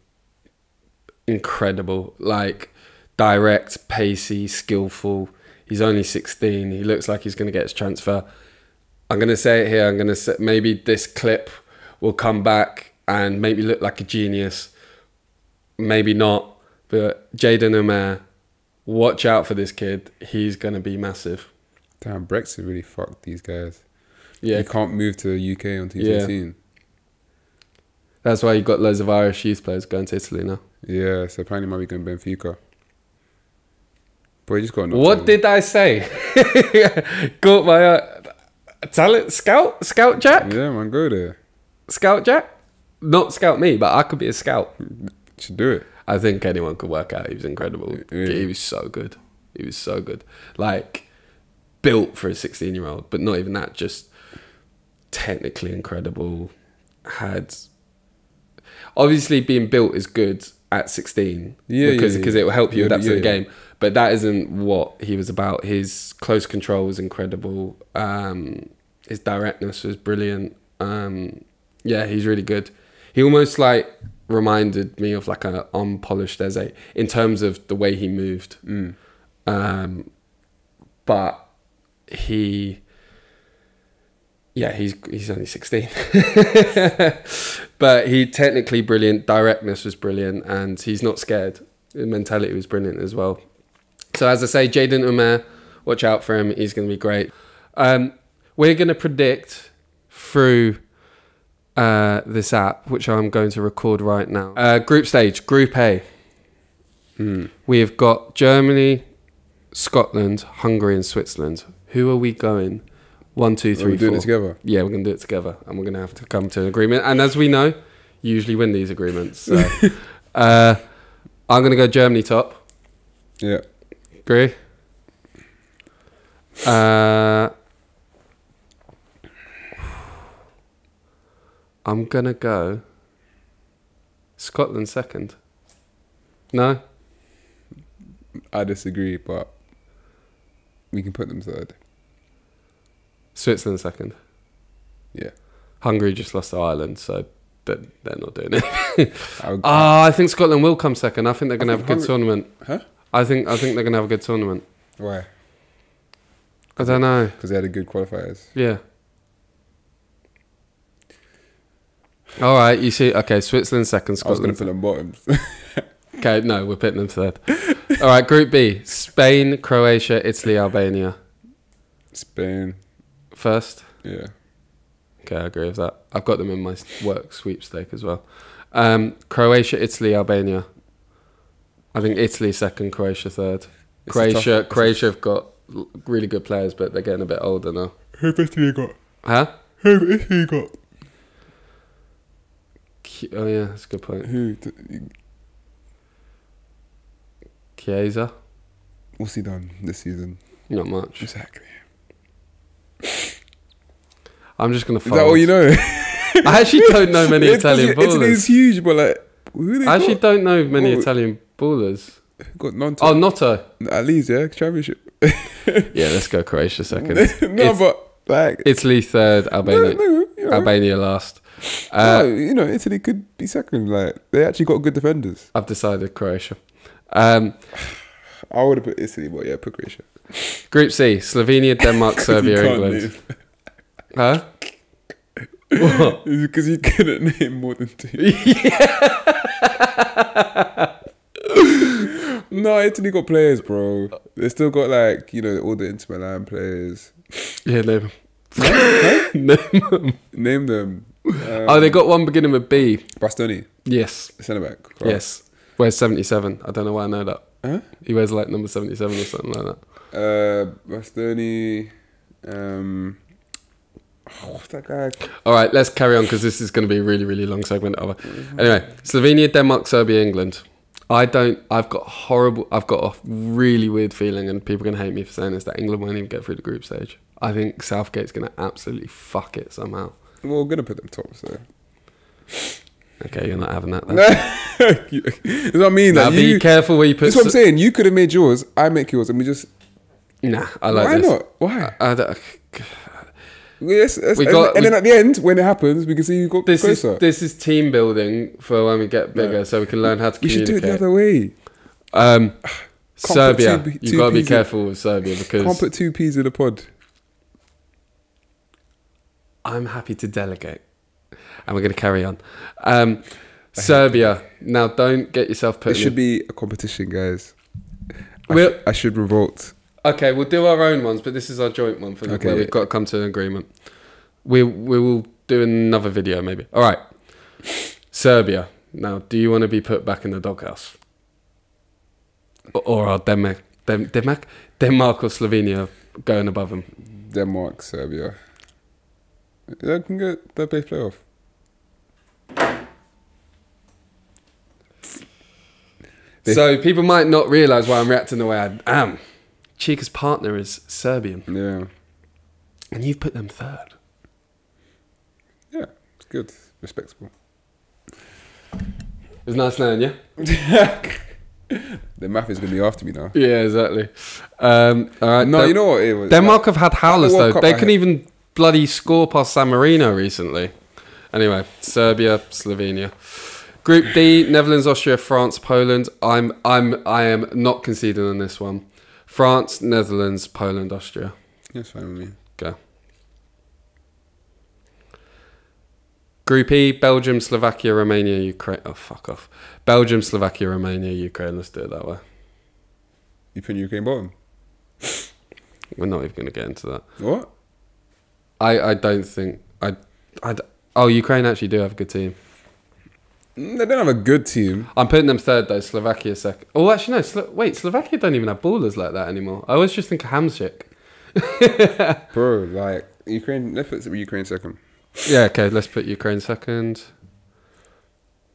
incredible. Like, direct, pacey, skillful. He's only 16. He looks like he's going to get his transfer. I'm going to say it here. I'm going to say maybe this clip will come back and make me look like a genius. Maybe not. But Jaden Umair, watch out for this kid. He's going to be massive. Damn, Brexit really fucked these guys. Yeah. You can't move to the UK on T13. Yeah. That's why you got loads of Irish youth players going to Italy now. Yeah, so apparently might be going Benfica. But he just got knocked What out. did I say? Got my talent scout Jack? Yeah, man, go there. Scout Jack? Not scout me, but I could be a scout. Should do it. I think anyone could work out. He was incredible. Yeah. He was so good. He was so good. Like, built for a 16-year-old, but not even that, just technically incredible. Obviously being built is good at 16 because it will help you adapt to the game, but that isn't what he was about. His close control was incredible. His directness was brilliant. He's really good. He almost like reminded me of like an unpolished Eze in terms of the way he moved. But he's only 16. But he technically brilliant, directness was brilliant, and he's not scared. His mentality was brilliant as well. So as I say, Jaden Umair, watch out for him. He's going to be great. We're going to predict through this app, which I'm going to record right now. Group stage, Group A. We've got Germany, Scotland, Hungary and Switzerland. Who are we going? 1, 2, 3, 4. We're doing it together. Yeah, we're going to do it together. And we're going to have to come to an agreement. And as we know, you usually win these agreements. So, I'm going to go Germany top. Yeah. Agree? I'm going to go Scotland second. No? I disagree, but we can put them third. Switzerland second. Yeah. Hungary just lost to Ireland, so they're not doing it. I think Scotland will come second. I think they're going to have a good tournament. Huh? I think they're going to have a good tournament. Why? I don't know. Because they had a good qualifiers. Yeah. All right, you see. Okay, Switzerland second, Scotland. I was going to put them bottoms. Okay, no, we're putting them third. All right, Group B: Spain, Croatia, Italy, Albania. Spain. First. Yeah. Okay, I agree with that. I've got them in my work sweepstake as well. Croatia, Italy, Albania. I think Italy second, Croatia third. Croatia have got really good players, but they're getting a bit older now. Who have Italy got? Huh? Who have Italy got? Oh yeah, that's a good point. Who? Chiesa? What's he done this season? Not much. Exactly. I'm just gonna. Is that all you know? I actually don't know many Italian ballers. Italy's huge, but like, who they I actually got? don't know many Italian ballers. Got Nonto. Oh, Notto. At least, yeah, championship. Yeah, let's go Croatia second. No, but like Italy third, Albania, you're right. Albania last. No, Italy could be second. Like they actually got good defenders. I've decided Croatia. I would have put Italy, but yeah, put Croatia. Group C: Slovenia, Denmark, Serbia, England. Huh? What? Because you couldn't name more than 2. No, Italy got players, bro. They still got like all the Inter Milan players. Yeah, name them. Name them. They got one beginning with B. Bastoni. Yes. Centre back. Right. Yes. Wears 77. I don't know why I know that. Huh? He wears like number 77 or something like that. Bastoni. What's that guy? All right, let's carry on because this is going to be a really, really long segment. Anyway, Slovenia, Denmark, Serbia, England. I've got a really weird feeling, and people are going to hate me for saying this, that England won't even get through the group stage. I think Southgate's going to absolutely fuck it somehow. Well, we're going to put them top, so. Okay, you're not having that. That's what I mean. Now, be careful where you put... That's what I'm saying. You could have made yours, I make yours, and we just... Nah, I like Why this. not? Why? I don't... Yes, and then at the end, when it happens, we can see you got closer. This is team building for when we get bigger, so we can learn how to communicate. You should do it the other way. Serbia, you've got to be careful with Serbia because... Can't put 2 peas in a pod. I'm happy to delegate. And we're going to carry on. Serbia, now don't get yourself put It should be a competition, guys. I should revolt. Okay, we'll do our own ones, but this is our joint one for where we've got to come to an agreement. We will do another video maybe. All right. Serbia. Now, do you want to be put back in the doghouse? Or are Denmark or Slovenia going above them? Denmark, Serbia. They can get the base playoff. So people might not realise why I'm reacting the way I am. Chika's partner is Serbian. Yeah. And you've put them third. Yeah, it's good. Respectable. It's nice knowing you. The math is going to be after me now. Yeah, exactly. All right. No, you know what it was? Denmark have had howlers, though. Cup They couldn't even bloody score past San Marino recently. Anyway, Serbia, Slovenia. Group D, Netherlands, Austria, France, Poland. I am not conceding on this one. France, Netherlands, Poland, Austria. That's fine with me. Go. Group E, Belgium, Slovakia, Romania, Ukraine. Oh, fuck off. Belgium, Slovakia, Romania, Ukraine. Let's do it that way. You put Ukraine bottom? We're not even going to get into that. What? I don't think... Ukraine actually do have a good team. They don't have a good team. I'm putting them third, though. Slovakia second. Oh, actually, no. Slovakia don't even have ballers like that anymore. I always just think of Hamsik. Bro, like Ukraine. Let's put Ukraine second. Yeah, okay, let's put Ukraine second.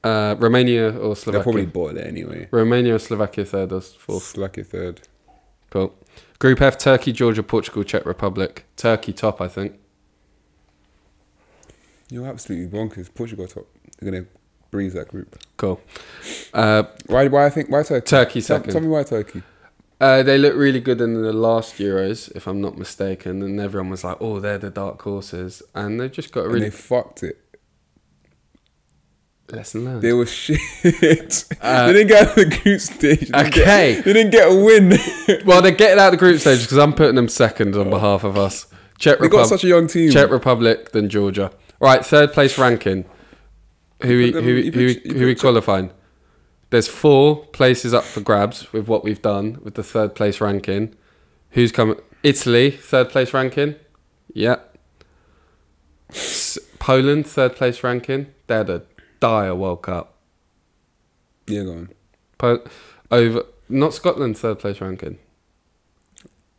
Romania or Slovakia? They'll probably bottle it anyway. Romania or Slovakia third or fourth? Slovakia third. Cool. Group F, Turkey, Georgia, Portugal, Czech Republic. Turkey top, I think. You're absolutely bonkers. Portugal top. They're gonna breeze that group. Cool. Why Turkey? Turkey second. Tell me why Turkey. They looked really good in the last Euros, if I'm not mistaken, and everyone was like, "Oh, they're the dark horses," and they've just got a really. And they fucked it. Lesson learned. They were shit. They didn't get out of the group stage. Okay. They didn't get a win. Well, they're getting out of the group stage because I'm putting them second on behalf of us. They got such a young team. Czech Republic, then Georgia. Right, third place ranking. Who we qualifying? There's 4 places up for grabs with what we've done with the third place ranking. Who's coming? Italy, third place ranking. Yep. Poland, third place ranking. They had a dire World Cup. Yeah, go on. Over, not Scotland, third place ranking.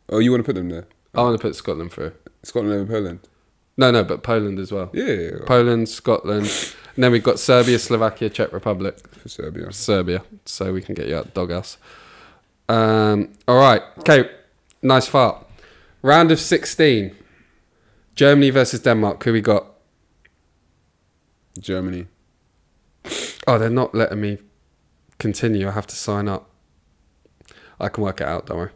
Oh, you want to put them there? I want to put Scotland through. Scotland over Poland? No, but Poland as well. Yeah. Poland, Scotland. And then we've got Serbia, Slovakia, Czech Republic. For Serbia. So we can get you out the doghouse. All right. Okay. Nice fart. Round of 16. Germany versus Denmark. Who we got? Germany. Oh, they're not letting me continue. I have to sign up. I can work it out, don't worry.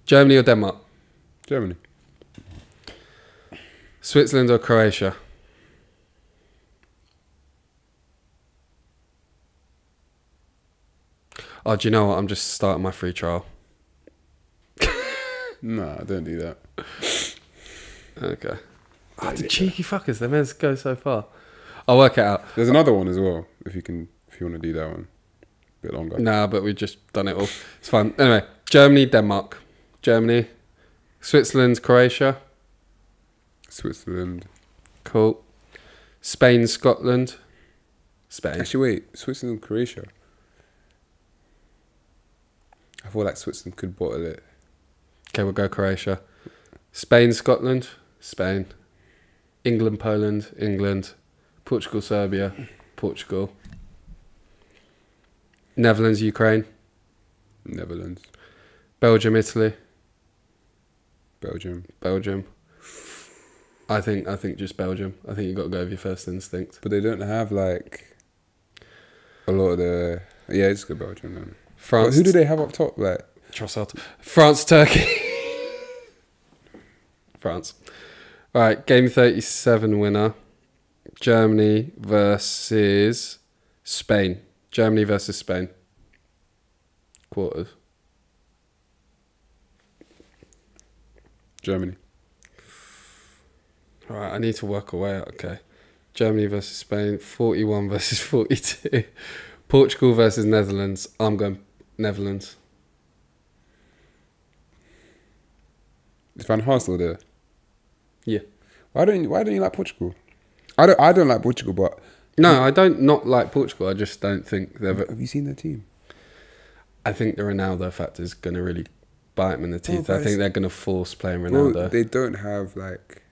Germany or Denmark? Germany. Switzerland or Croatia? Oh, do you know what? I'm just starting my free trial. Nah, don't do that. Okay. Oh, the cheeky fuckers. They meant to go so far. I'll work it out. There's another one as well, if you want to do that one. A bit longer. Nah, but we've just done it all. It's fine. Anyway, Germany, Denmark. Germany. Switzerland, Croatia. Switzerland. Cool. Spain, Scotland. Spain. Actually, wait. Switzerland, Croatia. I feel like Switzerland could bottle it. Okay, we'll go Croatia. Spain, Scotland. Spain. England, Poland. England. Portugal, Serbia. Portugal. Netherlands, Ukraine. Netherlands. Belgium, Italy. Belgium. I think just Belgium. I think you've got to go with your first instinct. But they don't have like a lot of the. Yeah, it's good Belgium then. France. Who do they have up top? Like Trossard. France, Turkey. France. All right, game 37 winner. Germany versus Spain. Germany versus Spain. Quarters. Germany. All right, I need to work away. Okay. Germany versus Spain. 41 versus 42. Portugal versus Netherlands. I'm going Netherlands. Is Van Harsel there? Yeah. Why don't you like Portugal? I don't like Portugal, but No, I don't not like Portugal. I just don't think they've. have you seen their team? I think the Ronaldo factor is going to really bite them in the teeth. Bro, I think they're going to force playing Ronaldo. Bro, they don't have like.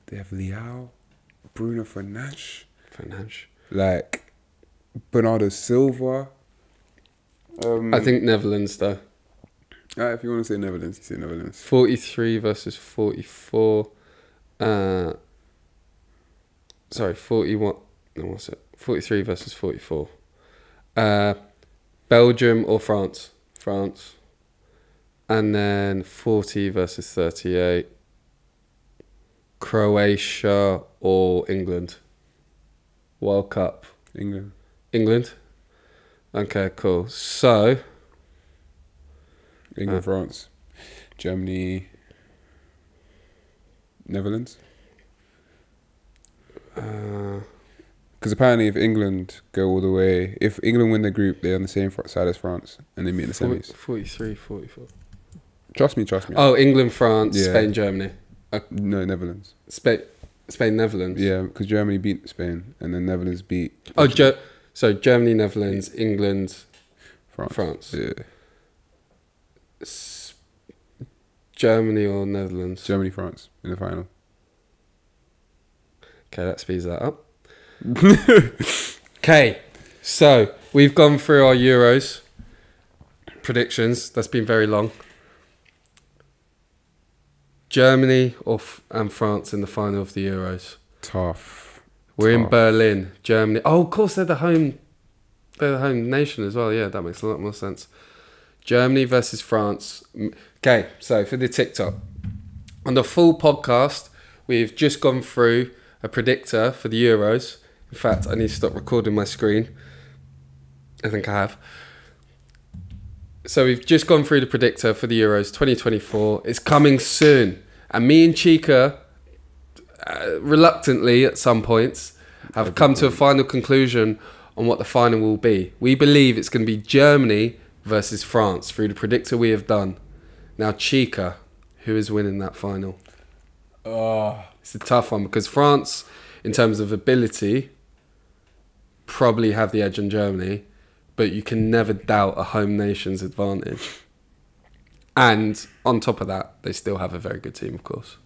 They have Leao, Bruno Fernandes, like Bernardo Silva. I think Netherlands though. If you want to say Netherlands, you say Netherlands. 43 versus 44. Sorry, 41. No, what's it? 43 versus 44. Belgium or France? France. And then 40 versus 38. Croatia or England? World Cup. England? Okay, cool. So... England, France. Germany... Netherlands? Because apparently if England go all the way... If England win the group, they're on the same side as France. And they meet in the semis. 43, 44. Trust me. Oh, England, France, yeah. Spain, Germany. No, Netherlands. Spain, Netherlands. Yeah, because Germany beat Spain, and then Netherlands beat. So Germany, Netherlands, England, France. Yeah. Germany or Netherlands? Germany, France in the final. Okay, that speeds that up. Okay, so we've gone through our Euros predictions. That's been very long. Germany and France in the final of the Euros. Tough. We're in Berlin, Germany. Oh, of course, they're the home nation as well. Yeah, that makes a lot more sense. Germany versus France. Okay, so for the TikTok. On the full podcast, we've just gone through a predictor for the Euros. In fact, I need to stop recording my screen. I think I have. So we've just gone through the predictor for the Euros 2024. It's coming soon. And me and Chika, reluctantly at some points, have come to a final conclusion on what the final will be. We believe it's going to be Germany versus France through the predictor we have done. Now, Chika, who is winning that final? It's a tough one because France, in terms of ability, probably have the edge on Germany, but you can never doubt a home nation's advantage. And on top of that, they still have a very good team, of course.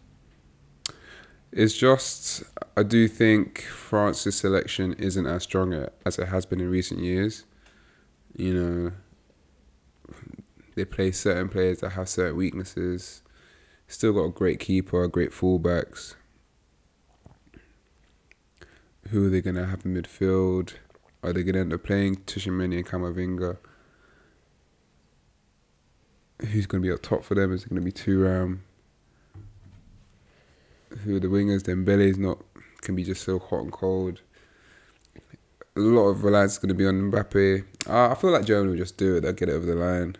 It's just, I do think France's selection isn't as strong as it has been in recent years. You know, they play certain players that have certain weaknesses. Still got a great keeper, great fullbacks. Who are they going to have in midfield? Are they going to end up playing Tchouaméni and Camavinga? Who's going to be up top for them? Is it going to be Thuram? Who are the wingers? Dembele's can be just so hot and cold. A lot of reliance is going to be on Mbappe. I feel like Germany will just do it. They'll get it over the line.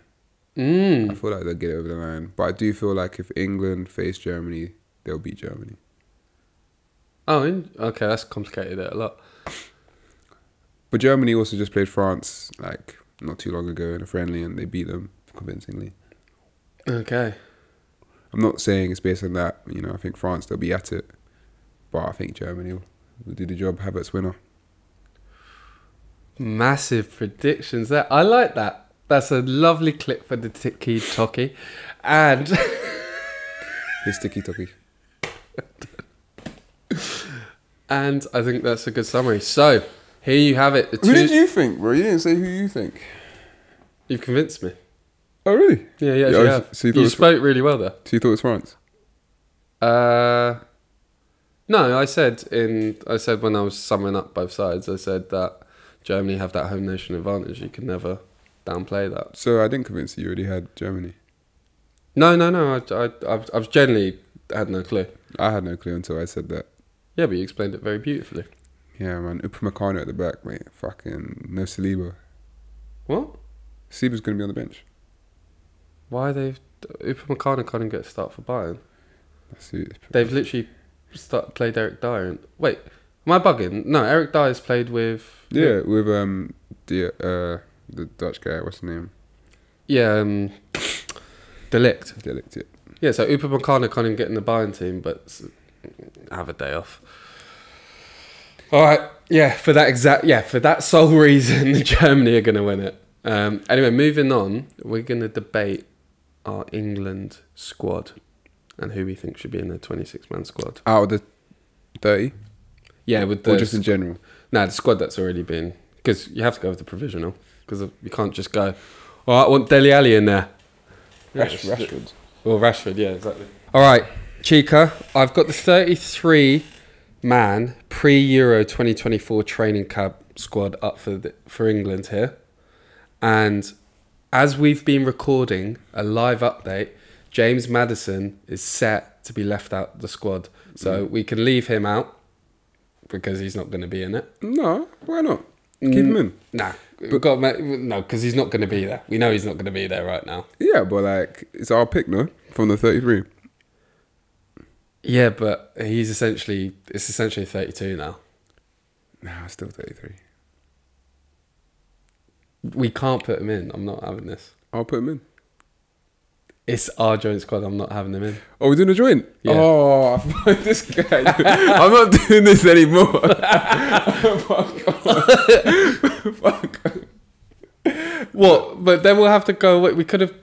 I feel like they'll get it over the line. But I do feel like if England face Germany, they'll beat Germany. Oh, okay, that's complicated it a lot. But Germany also just played France like not too long ago in a friendly, and they beat them convincingly. Okay. I'm not saying it's based on that. You know, I think France, they'll be at it. But I think Germany will do the job. Havertz winner. Massive predictions there. I like that. That's a lovely clip for the tiki-toki. And... His tiki-toki. And I think that's a good summary. So, here you have it. Who did you think, bro? You didn't say who you think. You've convinced me. Oh, really? Yeah, you actually have. So you spoke really well there. So you thought it was France? No, I said when I was summing up both sides, I said that Germany have that home nation advantage. You can never downplay that. So I didn't convince you already had Germany? No. I've generally had no clue. I had no clue until I said that. Yeah, but you explained it very beautifully. Yeah, man. Upamecano at the back, mate. Fucking no Saliba. What? Saliba's going to be on the bench. Why Upamecano can't even get a start for Bayern? They've literally played Eric Dyer. Wait, am I bugging? No, Eric Dyer's played with... Yeah, with the Dutch guy. What's his name? Yeah, De Ligt. Yeah. Yeah, so Upamecano can't even get in the Bayern team, but have a day off. All right, for that sole reason, Germany are going to win it. Anyway, moving on, we're going to debate our England squad and who we think should be in the 26-man squad. Out of the 30? Yeah, with the... Or just in general? No, the squad that's already been... Because you have to go with the provisional. Because you can't just go, I want Dele Alli in there. Rashford. Well, Rashford, yeah, exactly. All right, Chika, I've got the 33-man pre-Euro 2024 training camp squad up for England here. And as we've been recording a live update, James Maddest is set to be left out of the squad. So we can leave him out because he's not going to be in it. No, why not? Keep him in. Nah, because he's not going to be there. We know he's not going to be there right now. Yeah, but it's our pick, no? From the 33. Yeah, but it's essentially 32 now. Nah, still 33. We can't put him in. I'm not having this. I'll put him in. It's our joint squad. I'm not having him in. Oh, we're doing a joint? Yeah. Oh, this guy. I'm not doing this anymore. Fuck. What? But then we'll have to go. We could have,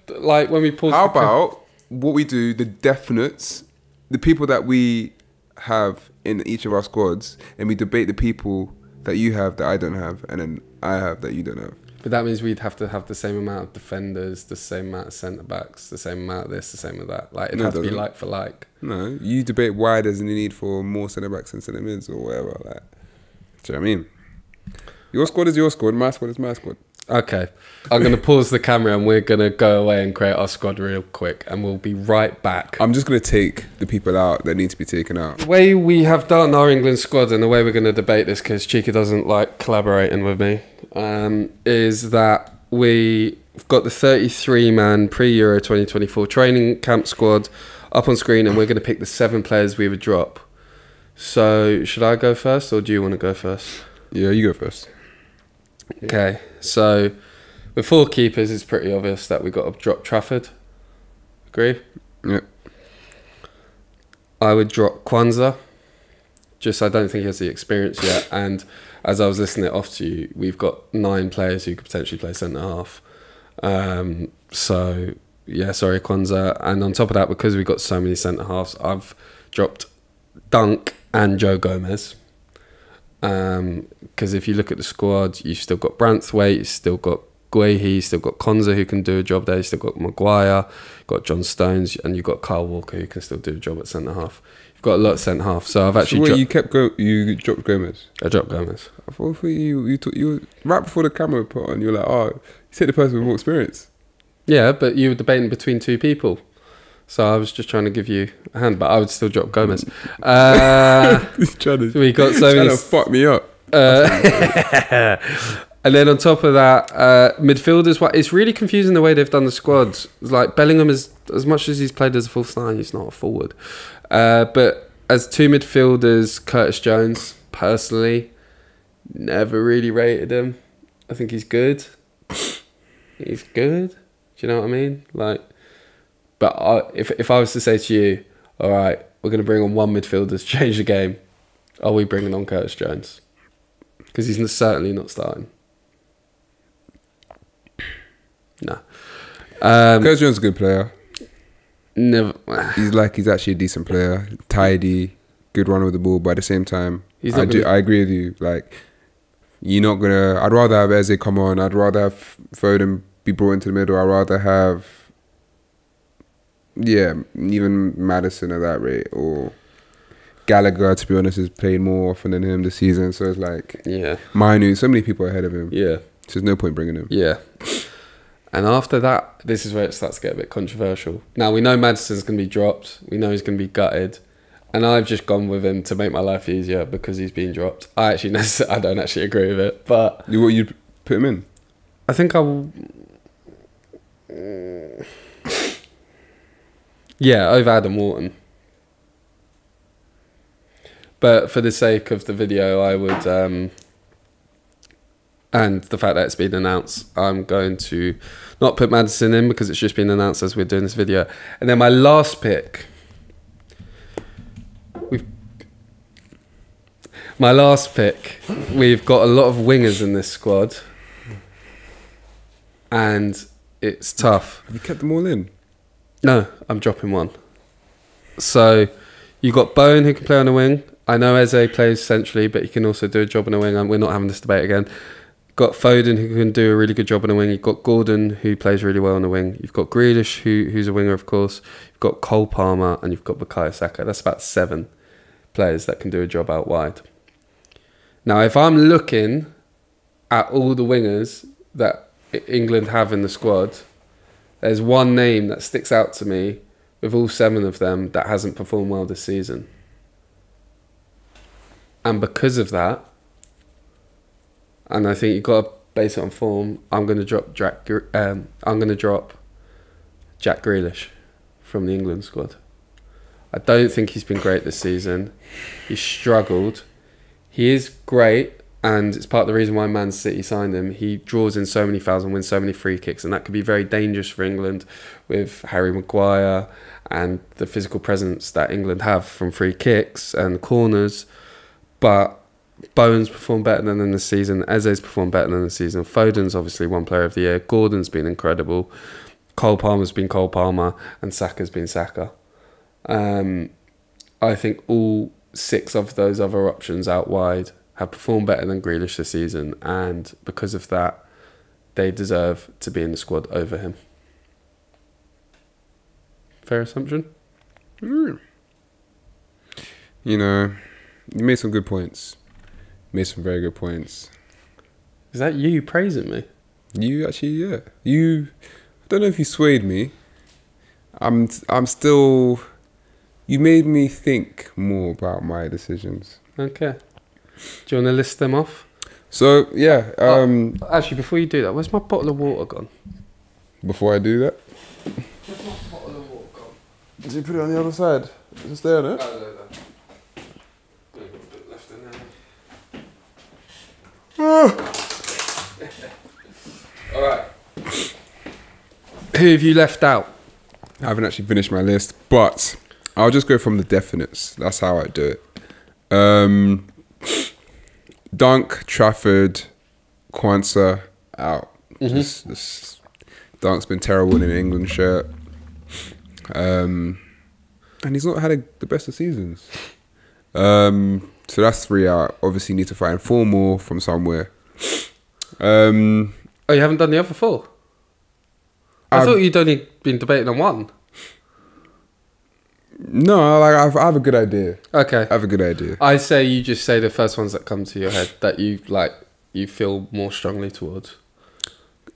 when we paused. How about what we do, the definites, the people that we have in each of our squads, and we debate the people that you have that I don't have, and then I have that you don't have. But that means we'd have to have the same amount of defenders, the same amount of centre-backs, the same amount of this, the same of that. Like, it'd have to be like for like. No, you debate why there's a need for more centre-backs and centre-mids or whatever. Like, do you know what I mean? Your squad is your squad, my squad is my squad. Okay, I'm going to pause the camera and we're going to go away and create our squad real quick and we'll be right back. I'm just going to take the people out that need to be taken out. The way we have done our England squad and the way we're going to debate this, because Chika doesn't like collaborating with me, is that we've got the 33-man pre-Euro 2024 training camp squad up on screen and we're going to pick the 7 players we would drop. So should I go first or do you want to go first? Yeah, you go first. Okay, so with 4 keepers, it's pretty obvious that we've got to drop Trafford. Agree? Yep. I would drop Kwanzaa. Just I don't think he has the experience yet. And as I was listening it off to you, we've got 9 players who could potentially play centre-half. So, yeah, sorry, Kwanzaa. And on top of that, because we've got so many centre-halves, I've dropped Dunk and Joe Gomez. Because if you look at the squad, you've still got Branthwaite, you've still got Guehi, you've still got Konza who can do a job there, you've still got Maguire, you've got John Stones, and you've got Kyle Walker who can still do a job at centre half. You've got a lot of centre half. So I've actually. So you dropped Gomez. I dropped Gomez. I thought you right before the camera put on. You were like, oh, you said the person with more experience. Yeah, but you were debating between 2 people. So I was just trying to give you a hand, but I would still drop Gomez. We got so many. Trying to fuck me up. And then on top of that, midfielders. It's really confusing the way they've done the squads. It's like Bellingham is, as much as he's played as a false nine, he's not a forward. But as 2 midfielders, Curtis Jones, personally, never really rated him. I think he's good. He's good. Do you know what I mean? Like. But if I was to say to you, all right, we're going to bring on 1 midfielder to change the game, are we bringing on Curtis Jones? Because he's certainly not starting. No. Curtis Jones is a good player. Never. He's actually a decent player, tidy, good runner with the ball. But at the same time, I agree with you. Like, you're not gonna. I'd rather have Eze come on. I'd rather have Foden be brought into the middle. I'd rather have. Yeah, even Maddest at that rate, or Gallagher, to be honest, has played more often than him this season. So it's like, yeah, Manu, so many people ahead of him. Yeah, so there's no point bringing him. Yeah, and after that, this is where it starts to get a bit controversial. Now we know Maddison's going to be dropped. We know he's going to be gutted, and I've just gone with him to make my life easier because he's been dropped. I don't actually agree with it, but you put him in? I think I will. Yeah, over Adam Wharton. But for the sake of the video, I would, and the fact that it's been announced, I'm going to not put Maddison in because it's just been announced as we're doing this video. And then my last pick, we've got a lot of wingers in this squad, and it's tough. Have you kept them all in? No, I'm dropping 1. So you got Bowen who can play on the wing. I know Eze plays centrally, but he can also do a job on the wing. And we're not having this debate again. Got Foden who can do a really good job on the wing. You've got Gordon who plays really well on the wing. You've got Grealish who's a winger, of course. You've got Cole Palmer and you've got Bukayo Saka. That's about 7 players that can do a job out wide. Now, if I'm looking at all the wingers that England have in the squad, there's one name that sticks out to me with all 7 of them that hasn't performed well this season. And because of that, and I think you've got to base it on form, I'm going to drop Jack Grealish from the England squad. I don't think he's been great this season. He's struggled. He is great, and it's part of the reason why Man City signed him. He draws in so many fouls and wins so many free kicks, and that could be very dangerous for England with Harry Maguire and the physical presence that England have from free kicks and corners. But Bowen's performed better than them this season. Eze's performed better than this season. Foden's obviously 1 player of the year. Gordon's been incredible. Cole Palmer's been Cole Palmer and Saka's been Saka. I think all 6 of those other options out wide have performed better than Grealish this season, and because of that, they deserve to be in the squad over him. Fair assumption? You know, you made some good points. Made some very good points. Is that you praising me? You actually, yeah. I don't know if you swayed me. I'm still. You made me think more about my decisions. Okay. Do you want to list them off? So yeah. Actually, before you do that, where's my bottle of water gone? Before I do that, Where's my bottle of water gone? did you put it on the other side? Is it there, no? Oh, there. Got a bit left in there. All right. Who have you left out? I haven't actually finished my list, but I'll just go from the definites. That's how I do it. Dunk, Trafford, Kwanzaa out. Just Dunk's been terrible in an England shirt. And he's not had the best of seasons. So that's 3 out. Obviously need to find 4 more from somewhere. Oh, you haven't done the other 4? I thought you'd only been debating on 1. No, like I have a good idea. Okay. I have a good idea. I say you just say the first ones that come to your head that you feel more strongly towards.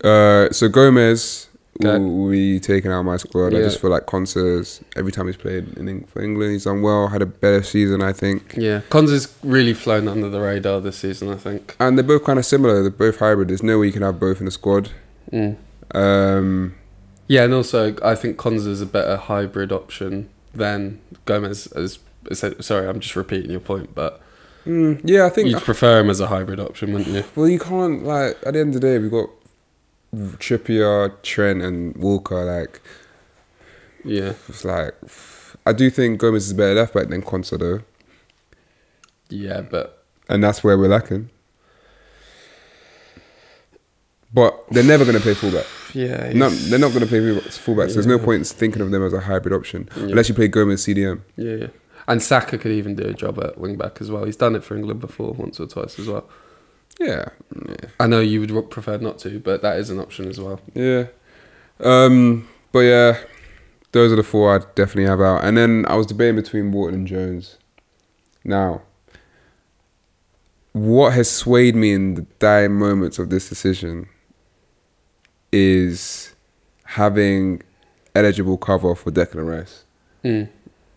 So Gomez Okay. will be taken out of my squad. I Yeah. just feel like Concer's, every time he's played for England, he's done well. Had a better season, I think. Yeah. Konza's really flown under the radar this season, I think. And they're both kind of similar. They're both hybrid. There's no way you can have both in the squad. Yeah, and also I think Konza's a better hybrid option than Gomez. Sorry, I'm just repeating your point, but Yeah, I think. you'd prefer him as a hybrid option, wouldn't you? Well, you can't, like, at the end of the day, we've got Trippier, Trent, and Walker. Like, Yeah. it's like, I do think Gomez is a better left back than Konsa, though. Yeah, but And that's where we're lacking. But they're never going to play fullback. yeah, No, they're not going to play fullback. So there's no Yeah. point thinking of them as a hybrid option. Unless you play Gomez CDM. yeah. And Saka could even do a job at wing back as well. He's done it for England before, once or twice as well. Yeah. I know you would prefer not to, but that is an option as well. Yeah. But yeah, those are the 4 I'd definitely have out. And then I was debating between Wharton and Jones. Now, what has swayed me in the dying moments of this decision is having eligible cover for Declan Rice.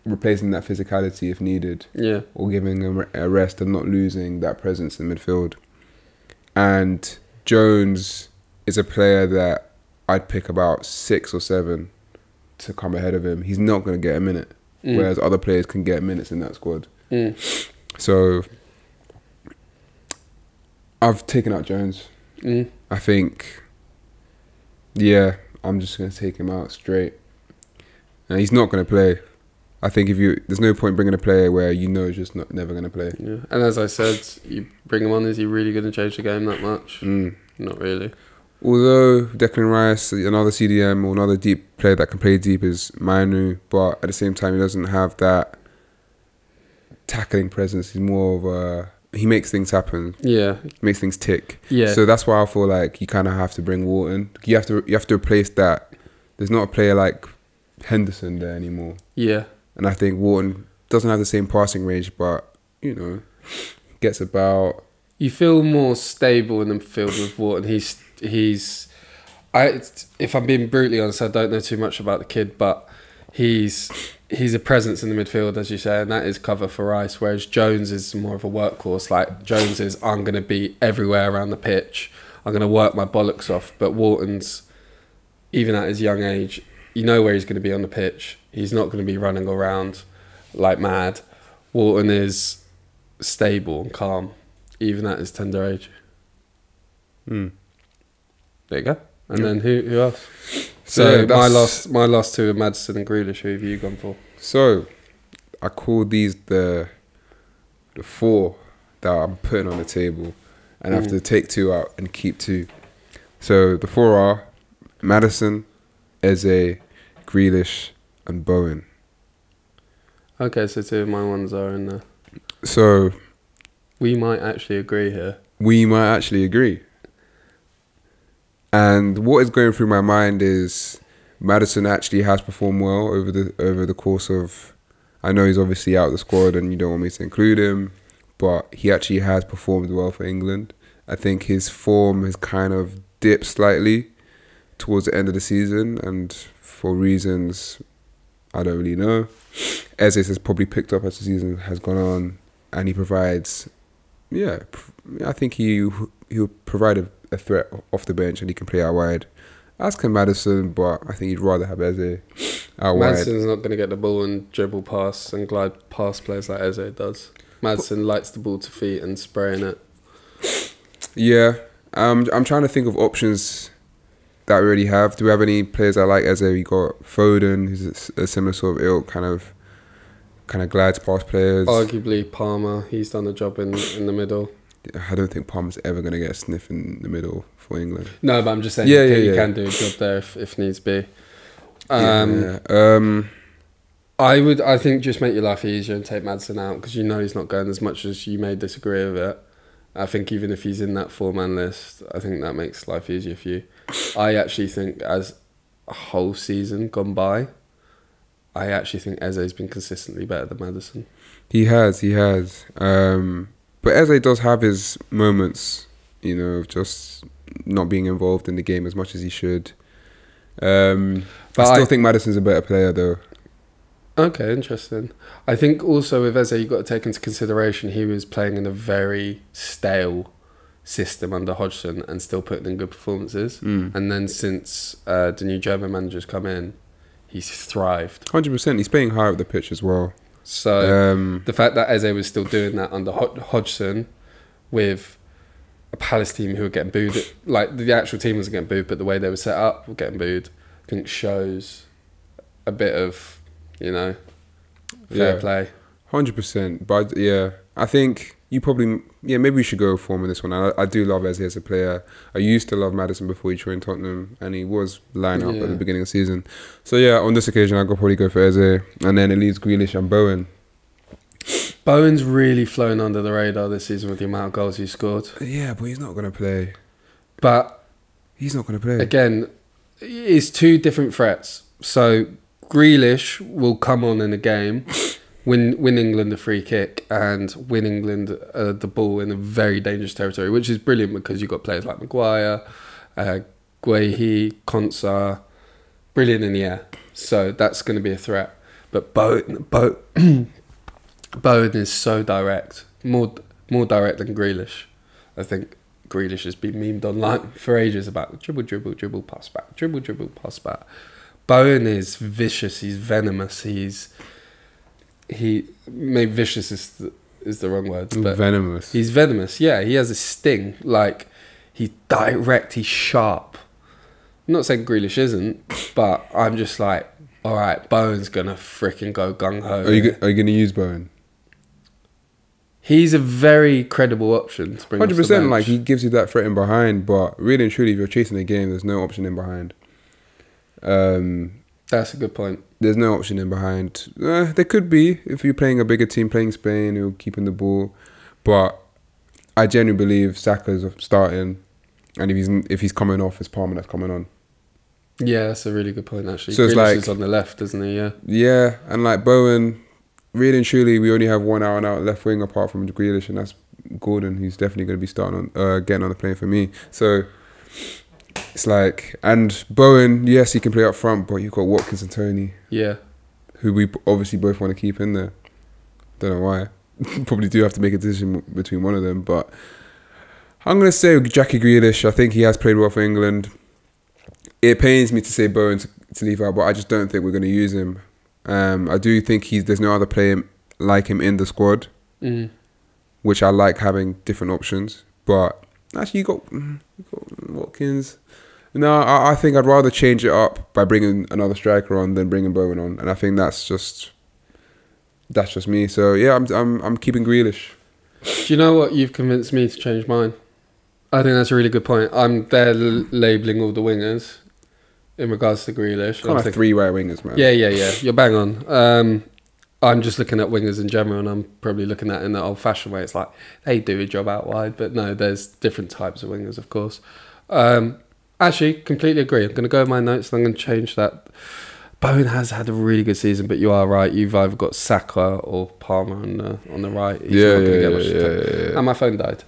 Replacing that physicality if needed. Yeah. Or giving him a rest and not losing that presence in midfield. And Jones is a player that I'd pick about 6 or 7 to come ahead of him. He's not going to get a minute, whereas other players can get minutes in that squad. So I've taken out Jones. I think, yeah, I'm just going to take him out straight. And he's not going to play. I think there's no point bringing a player where you know he's just never going to play. Yeah. And as I said, you bring him on, is he really going to change the game that much? Not really. Although Declan Rice, another CDM or another deep player that can play deep is Manu, but at the same time he doesn't have that tackling presence. He's more of he makes things happen. Yeah. Makes things tick. Yeah. So that's why I feel like you kind of have to bring Wharton. You have to replace that. There's not a player like Henderson there anymore. Yeah. And I think Wharton doesn't have the same passing range, but, gets about... You feel more stable in the field with Wharton. If I'm being brutally honest, I don't know too much about the kid, but he's a presence in the midfield, as you say, and that is cover for Rice, whereas Jones is more of a workhorse. Like, Jones is, I'm going to be everywhere around the pitch. I'm going to work my bollocks off. But Wharton's, even at his young age, you know where he's going to be on the pitch. He's not going to be running around like mad. Wharton is stable and calm, even at his tender age. There you go. And then who else? So yeah, my last 2 are Maddest and Grealish. Who have you gone for? So I call these the 4 that I'm putting on the table, and I have to take 2 out and keep 2. So the 4 are Maddison, Eze, Grealish, and Bowen. Okay, so 2 of my ones are in there. So We might actually agree here. we might actually agree. And what is going through my mind is Maddest actually has performed well over the course of. I know he's obviously out of the squad, and you don't want me to include him, but he actually has performed well for England. I think his form has kind of dipped slightly towards the end of the season, and for reasons I don't really know. Eze has probably picked up as the season has gone on, and he provides. Yeah, I think he'll provide a threat off the bench, and he can play out wide. As can Maddison, but I think he'd rather have Eze out wide. Maddison's not going to get the ball and dribble past and glide past players like Eze does. Maddison likes the ball to feet and spraying it. Yeah, I'm trying to think of options that we already have. Do we have any players that like Eze? We got Foden, who's a similar sort of ilk, kind of glides past players. Arguably Palmer, he's done the job in the middle. I don't think Palmer's ever going to get a sniff in the middle for England. No, but I'm just saying he can do a job there if needs be. I think just make your life easier and take Maddison out, because you know he's not going, as much as you may disagree with it. I think even if he's in that 4-man list, I think that makes life easier for you. I actually think as a whole season gone by, I actually think Eze's been consistently better than Maddison. He has. But Eze does have his moments, of just not being involved in the game as much as he should. But I still think Maddison's a better player, though. Okay, interesting. I think also with Eze, you've got to take into consideration he was playing in a very stale system under Hodgson and still putting in good performances. And then since the new German manager's come in, he's thrived. 100%. He's playing higher up the pitch as well. So the fact that Eze was still doing that under Hodgson with a Palace team who were getting booed, like the actual team was getting booed, but the way they were set up were getting booed, I think shows a bit of, fair play. 100%. But yeah, I think you probably, maybe we should go for him in this one. I do love Eze as a player. I used to love Maddison before he joined Tottenham, and he was line up at the beginning of the season. So yeah, on this occasion, I'll probably go for Eze, and then it leaves Grealish and Bowen. Bowen's really flown under the radar this season with the amount of goals he scored. Yeah, but he's not going to play. But he's not going to play. Again, it's 2 different threats. So Grealish will come on in a game, win England a free kick, and win England the ball in a very dangerous territory, which is brilliant because you've got players like Maguire, Guehi, Konsa, brilliant in the air. So that's going to be a threat. But Bowen is so direct, more direct than Grealish. I think Grealish has been memed online for ages about dribble, pass back, dribble, pass back. Bowen is vicious. He's venomous. Maybe vicious is the wrong word. But venomous. He's venomous. Yeah, he has a sting. Like, he's direct. He's sharp. I'm not saying Grealish isn't, but I'm just like, all right, Bowen's gonna freaking go gung ho. Are you going to use Bowen? He's a very credible option to bring 100%. Like, he gives you that threat in behind, but really and truly, if you're chasing the game, there's no option in behind. That's a good point. There's no option in behind. There could be if you're playing a bigger team, playing Spain, who keeping the ball. But I genuinely believe Saka's starting, and if he's coming off, it's Palmer that's coming on. Yeah, that's a really good point actually. So it's Grealish is on the left, isn't he? Yeah. Yeah, and like Bowen, really and truly, we only have one out and out left wing apart from Grealish, and that's Gordon, who's definitely going to be starting on getting on the plane for me. So it's like, and Bowen, yes, he can play up front, but you've got Watkins and Tony. Yeah. Who we obviously both want to keep in there. Don't know why. Probably do have to make a decision between one of them, but I'm going to say Jackie Grealish. I think he has played well for England. It pains me to say Bowen to leave out, but I just don't think we're going to use him. I do think there's no other player like him in the squad, which I like having different options. But actually, you got Watkins. No, I think I'd rather change it up by bringing another striker on than bringing Bowen on, and I think that's just me. So yeah, I'm keeping Grealish. Do you know what? You've convinced me to change mine. I think that's a really good point. I'm there labelling all the wingers. in regards to Grealish. Kind of 3 right wingers, man. Yeah. You're bang on. I'm just looking at wingers in general, and I'm probably looking at it in the old-fashioned way. It's like they do a job out wide, but no, there's different types of wingers, of course. Actually, completely agree. I'm going to go with my notes, and I'm going to change that. Bowen has had a really good season, but you are right. You've either got Saka or Palmer on the right. He's not gonna get much time. And my phone died.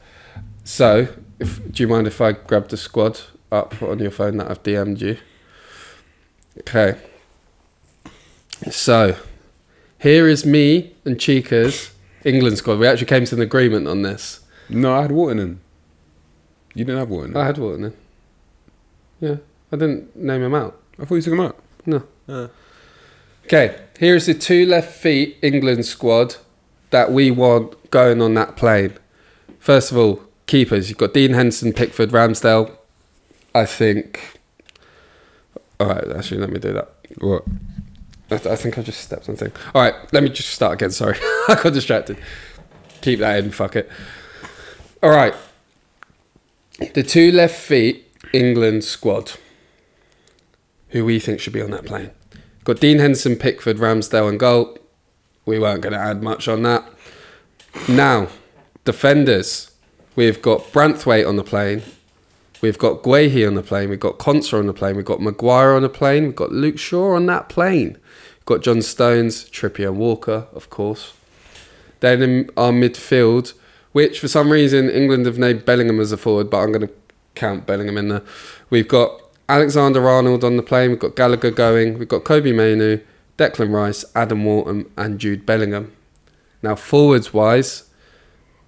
So, do you mind if I grab the squad up on your phone that I've DM'd you? Okay. So, here is me and Chika's England squad. We actually came to an agreement on this. No, I had Wharton in. You didn't have Wharton in? I had Wharton in. Yeah. I didn't name him out. I thought you took him out. No. Okay, here's the 2 left feet England squad that we want going on that plane. First of all, keepers. You've got Dean Henderson, Pickford, Ramsdale. I think... All right, actually, let me do that. What? I think I just stepped on something. All right, let me just start again. Sorry, I got distracted. Keep that in, fuck it. All right. The 2 left feet England squad. Who we think should be on that plane. Got Dean Henderson, Pickford, Ramsdale and goal. We weren't going to add much on that. Now, defenders. We've got Branthwaite on the plane. We've got Guehi on the plane. We've got Conser on the plane. We've got Maguire on the plane. We've got Luke Shaw on that plane. We've got John Stones, Trippier and Walker, of course. Then in our midfield, which for some reason England have named Bellingham as a forward, but I'm going to count Bellingham in there. We've got Alexander-Arnold on the plane. We've got Gallagher going. We've got Kobe Mainoo, Declan Rice, Adam Wharton and Jude Bellingham. Now, forwards-wise,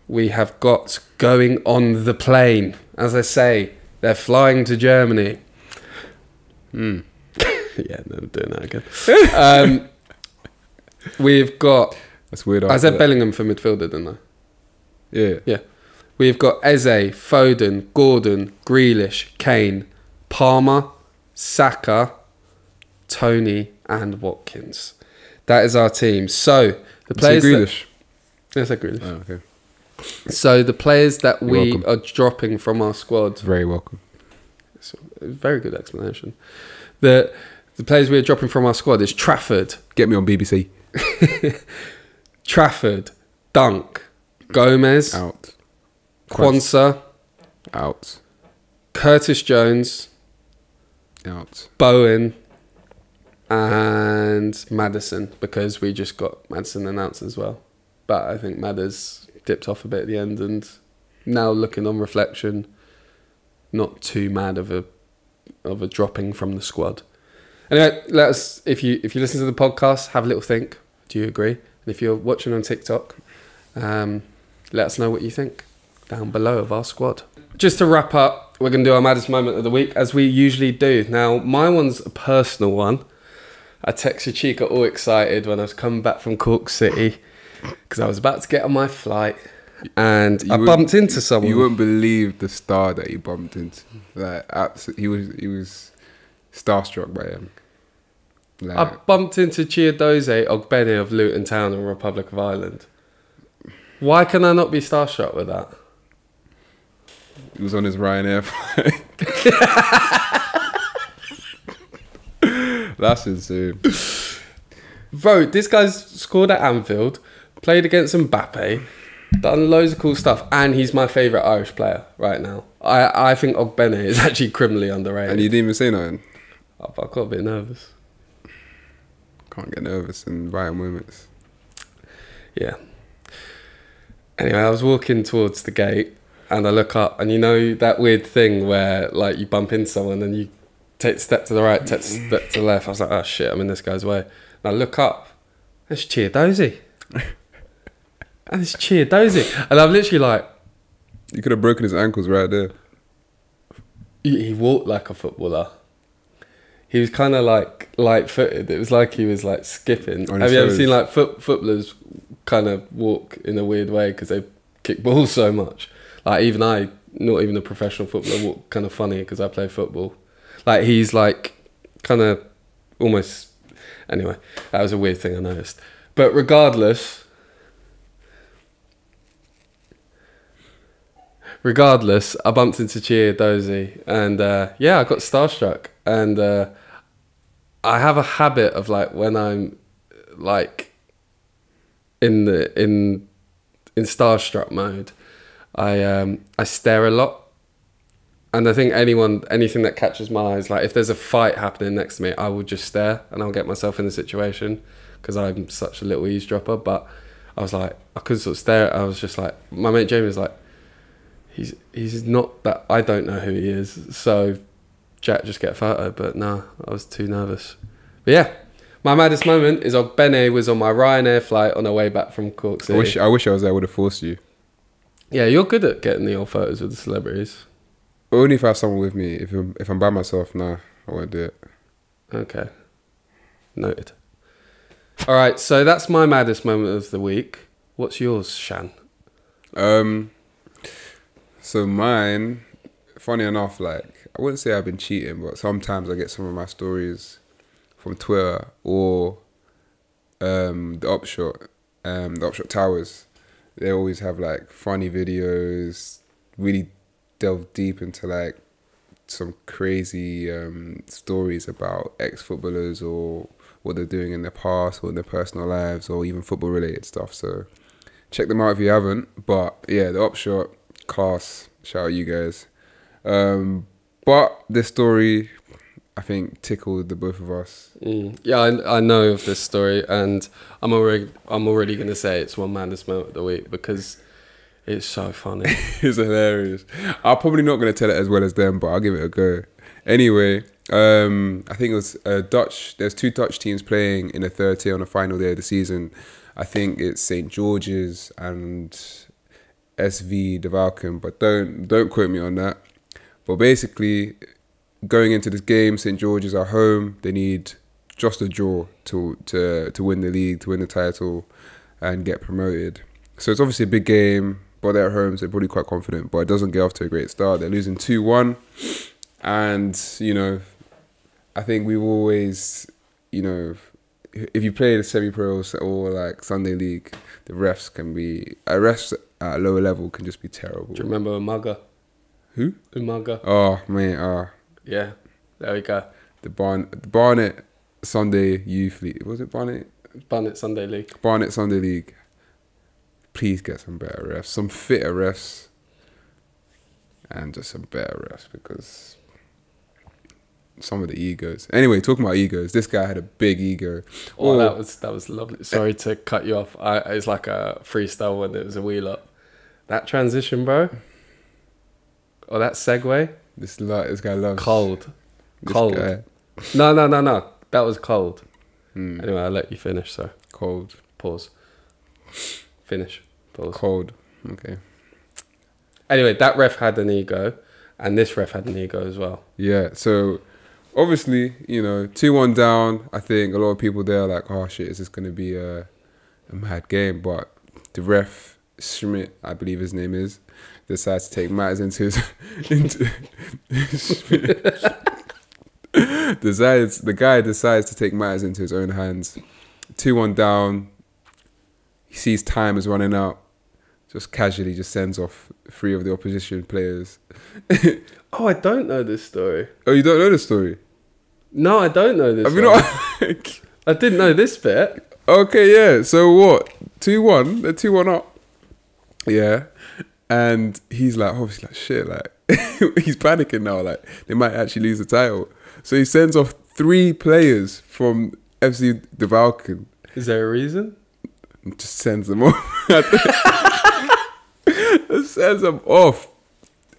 we have got going on the plane. As I say, they're flying to Germany. Yeah, never doing that again. We've got... That's weird. I said Bellingham for midfielder, didn't I? Yeah. Yeah. We've got Eze, Foden, Gordon, Grealish, Kane, Palmer, Saka, Tony and Watkins. That is our team. So the players Grealish. Yes, I Grealish. Oh, okay. So the players that You're we welcome. are dropping from our squad. Very welcome. It's a very good explanation. The players we are dropping from our squad is Trafford. Get me on BBC. Trafford, Dunk, Gomez, Out. Quansah, Out. Curtis Jones, Out. Bowen and Maddison, because we just got Maddison announced as well. But I think Madders dipped off a bit at the end, and now looking on reflection, not too mad of a dropping from the squad. Anyway, let us, if you listen to the podcast, have a little think. Do you agree? And if you're watching on TikTok, let us know what you think down below of our squad. Just to wrap up, we're going to do our Maddest moment of the week, as we usually do. Now, my one's a personal one. I texted Chika all excited when I was coming back from Cork City, because I was about to get on my flight, and I bumped into someone. You wouldn't believe the star that you bumped into. Like, absolutely, he was starstruck by him. Like, I bumped into Chiedozie Ogbene of Luton Town in Republic of Ireland. Why can I not be starstruck with that? he was on his Ryanair flight. That's insane. Bro, this guy's scored at Anfield, played against Mbappe, done loads of cool stuff, and he's my favourite Irish player right now. I think Ogbene is actually criminally underrated. And you didn't even say nothing. I got a bit nervous. Can't get nervous in vital moments. Yeah. Anyway, I was walking towards the gate and I look up, and you know that weird thing where like you bump into someone and you take a step to the right, take a step to the left. I was like, oh shit, I'm in this guy's way. And I look up, it's Chiedozie. And it's Chiedozie. And I'm literally like... You could have broken his ankles right there. He walked like a footballer. He was kind of like light-footed. It was like he was like skipping. Have you ever seen like footballers kind of walk in a weird way because they kick balls so much? Like even I, not even a professional footballer, walk kind of funny because I play football. Like he's like kind of almost... Anyway, that was a weird thing I noticed. But regardless, I bumped into Chiedozie and yeah, I got starstruck. And I have a habit of like when I'm like in starstruck mode, I stare a lot. And I think anything that catches my eyes, like if there's a fight happening next to me, I will just stare and I'll get myself in the situation because I'm such a little eavesdropper. But I was like, I couldn't sort of stare. I was just like, my mate Jamie was like, he's not that, I don't know who he is. So Jack, just get a photo. But no, I was too nervous. But yeah, my maddest moment is Bene was on my Ryanair flight on our way back from Cork City. I wish I was there. I would have forced you. Yeah, you're good at getting the old photos with the celebrities. Only if I have someone with me. If I'm by myself, nah, I won't do it. Okay. Noted. All right, so that's my maddest moment of the week. What's yours, Shan? So mine, funny enough, like, I wouldn't say I've been cheating, but sometimes I get some of my stories from Twitter or the Upshot Towers. They always have like funny videos, really delve deep into like some crazy stories about ex-footballers or what they're doing in their past or in their personal lives or even football related stuff. So check them out if you haven't. But yeah, the Upshot, class, shout out you guys. But this story, I think, tickled the both of us. Yeah, I know of this story, and I'm already gonna say it's one maddest moment of the week because it's so funny. It's hilarious. I'm probably not going to tell it as well as them, but I'll give it a go. Anyway, I think it was Dutch. There's 2 Dutch teams playing in the third tier on the final day of the season. I think it's St. George's and SV De Valken, but don't quote me on that. But basically, going into this game, St. George's are home. They need just a draw to win the league, to win the title, and get promoted. So it's obviously a big game. But they're at home, so they're probably quite confident. But it doesn't get off to a great start. They're losing 2-1. And, you know, I think we've always, you know, if you play the semi-pros or like Sunday League, the refs at a lower level can just be terrible. Do you remember Umaga? Who? Umaga. Oh, man. Yeah, there we go. The Barnet Sunday Youth League. Was it Barnet? Barnet Sunday League. Barnet Sunday League. Please get some better refs, some fitter refs, and just some better refs because some of the egos. Anyway, talking about egos, this guy had a big ego. Oh, that was lovely. Sorry to cut you off. It's like a freestyle when it was a wheel up. That transition, bro. Or that segue. This guy loves cold. Guy. No. That was cold. Anyway, I'll let you finish. So cold. Pause. Finish. Pause. Cold. Okay. Anyway, that ref had an ego, and this ref had an ego as well. Yeah. So obviously, you know, 2-1 down. I think a lot of people there are like, oh shit, is this going to be a mad game? But the ref, Schmidt, I believe his name is, decides to take matters into his the guy decides to take matters into his own hands. 2-1 down. He sees time is running out. Just casually just sends off 3 of the opposition players. Oh, I don't know this story. Oh, you don't know the story? No, I don't know this. Have you not? I didn't know this bit. Okay, yeah. So what? 2-1. They're 2-1 up. Yeah. And he's like, obviously, like, shit, like, he's panicking now, like, they might actually lose the title. So he sends off 3 players from FC De Valken. Is there a reason? Just sends them off. Just sends them off.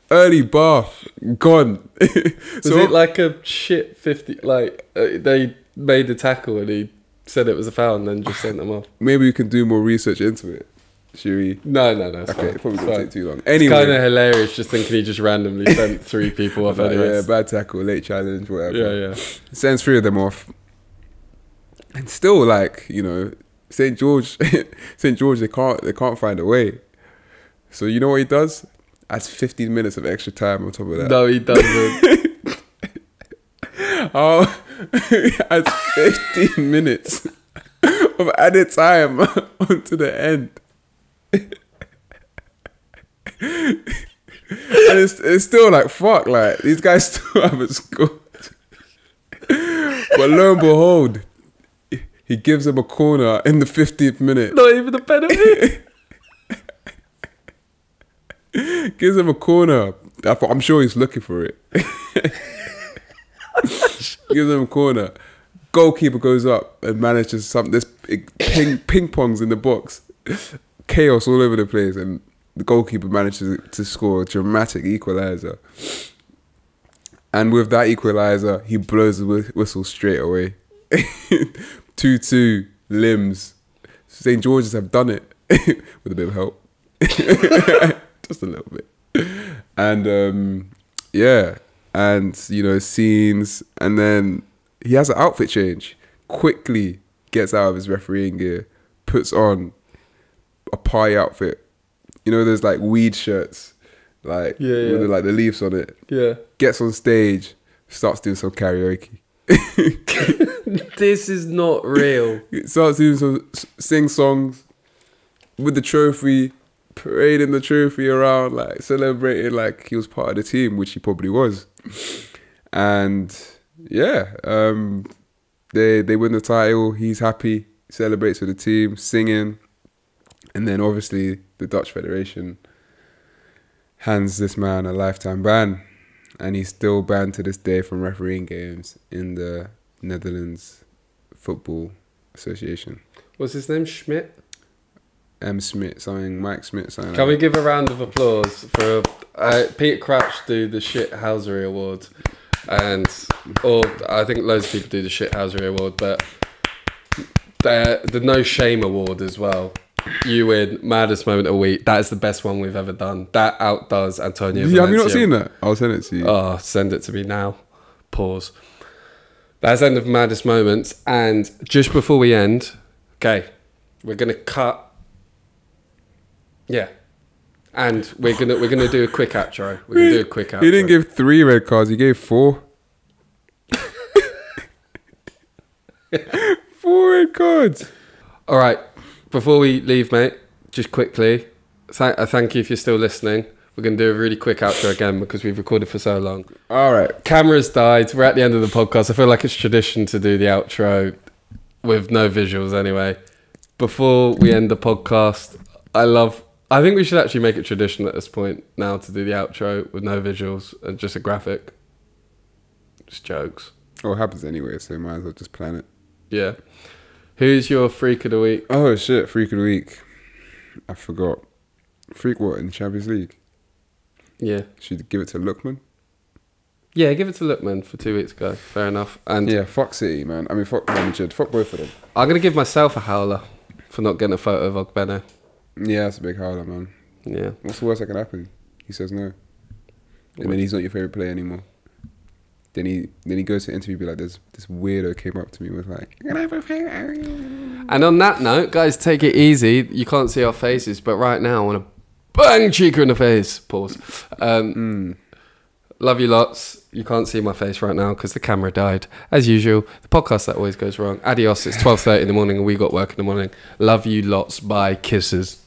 Early bath, gone. Was it like a shit 50? Like, they made the tackle and he said it was a foul and then just sent them off? Maybe we can do more research into it. Should we? No. Okay, it's probably going to take too long. Anyway. It's kind of hilarious just thinking he just randomly sent 3 people off anyways. Yeah, bad tackle, late challenge, whatever. Yeah. Sends 3 of them off. And still, like, you know, St. George, they can't find a way. So you know what he does? Adds 15 minutes of extra time on top of that. No, he doesn't. Oh, adds 15 minutes of added time onto the end. And it's still like, fuck, like, these guys still haven't scored. But lo and behold, he gives him a corner in the 15th minute. Not even a penalty. Gives him a corner. I'm sure he's looking for it. Gives him a corner. Goalkeeper goes up and manages something. This ping pongs in the box. Chaos all over the place, and the goalkeeper manages to score a dramatic equaliser. And with that equaliser, he blows the whistle straight away. 2-2, limbs. St. George's have done it with a bit of help. Just a little bit. And yeah, and you know, scenes, and then he has an outfit change. Quickly gets out of his refereeing gear, puts on a party outfit. You know, there's like weed shirts, like with like the leaves on it. Yeah. Gets on stage, starts doing some karaoke. This is not real. Starts doing some sing songs with the trophy, parading the trophy around, like celebrating like he was part of the team, which he probably was. And yeah, they win the title. He's happy, celebrates with the team, singing. And then obviously the Dutch Federation hands this man a lifetime ban, and he's still banned to this day from refereeing games in the Netherlands Football Association. What's his name? Schmidt? Smith, something, Mike Smith, something. Can we give a round of applause for Peter Crouch do the Shithousery Award, or I think loads of people do the Shithousery Award, but the No Shame Award as well. You win Maddest Moment of the Week. That is the best one we've ever done. That outdoes Antonio. Yeah, have you not seen that? I'll send it to you. Oh, send it to me now. Pause. That's the end of Maddest Moments. And just before we end, okay, we're gonna cut. Yeah, and we're gonna do a quick outro. We're gonna do a quick outro. He didn't give 3 red cards. He gave 4. 4 red cards. All right. Before we leave, mate, just quickly, thank you if you're still listening. We're going to do a really quick outro again because we've recorded for so long. All right. Camera's died. We're at the end of the podcast. I feel like it's tradition to do the outro with no visuals anyway. Before we end the podcast, I think we should actually make it tradition at this point now to do the outro with no visuals and just a graphic. Just jokes. Oh, it happens anyway, so might as well just plan it. Yeah. Who's your freak of the week? Oh shit, freak of the week. I forgot. Freak what, in the Champions League? Yeah. Should give it to Lookman? Yeah, give it to Lookman for 2 weeks ago. Fair enough. And yeah, fuck City, man. I mean, fuck Madrid. Fuck both of them. I'm going to give myself a howler for not getting a photo of Ogbene. Yeah, that's a big howler, man. Yeah. What's the worst that can happen? He says no. And then he's not your favourite player anymore. Then he goes to interview, be like, this weirdo came up to me and was like, "Can I have a photo?" And on that note, guys, take it easy. You can't see our faces, but right now I want to bang Chika in the face. Pause. Love you lots. You can't see my face right now because the camera died. As usual, the podcast that always goes wrong. Adios. It's 12:30 in the morning and we got work in the morning. Love you lots. Bye. Kisses.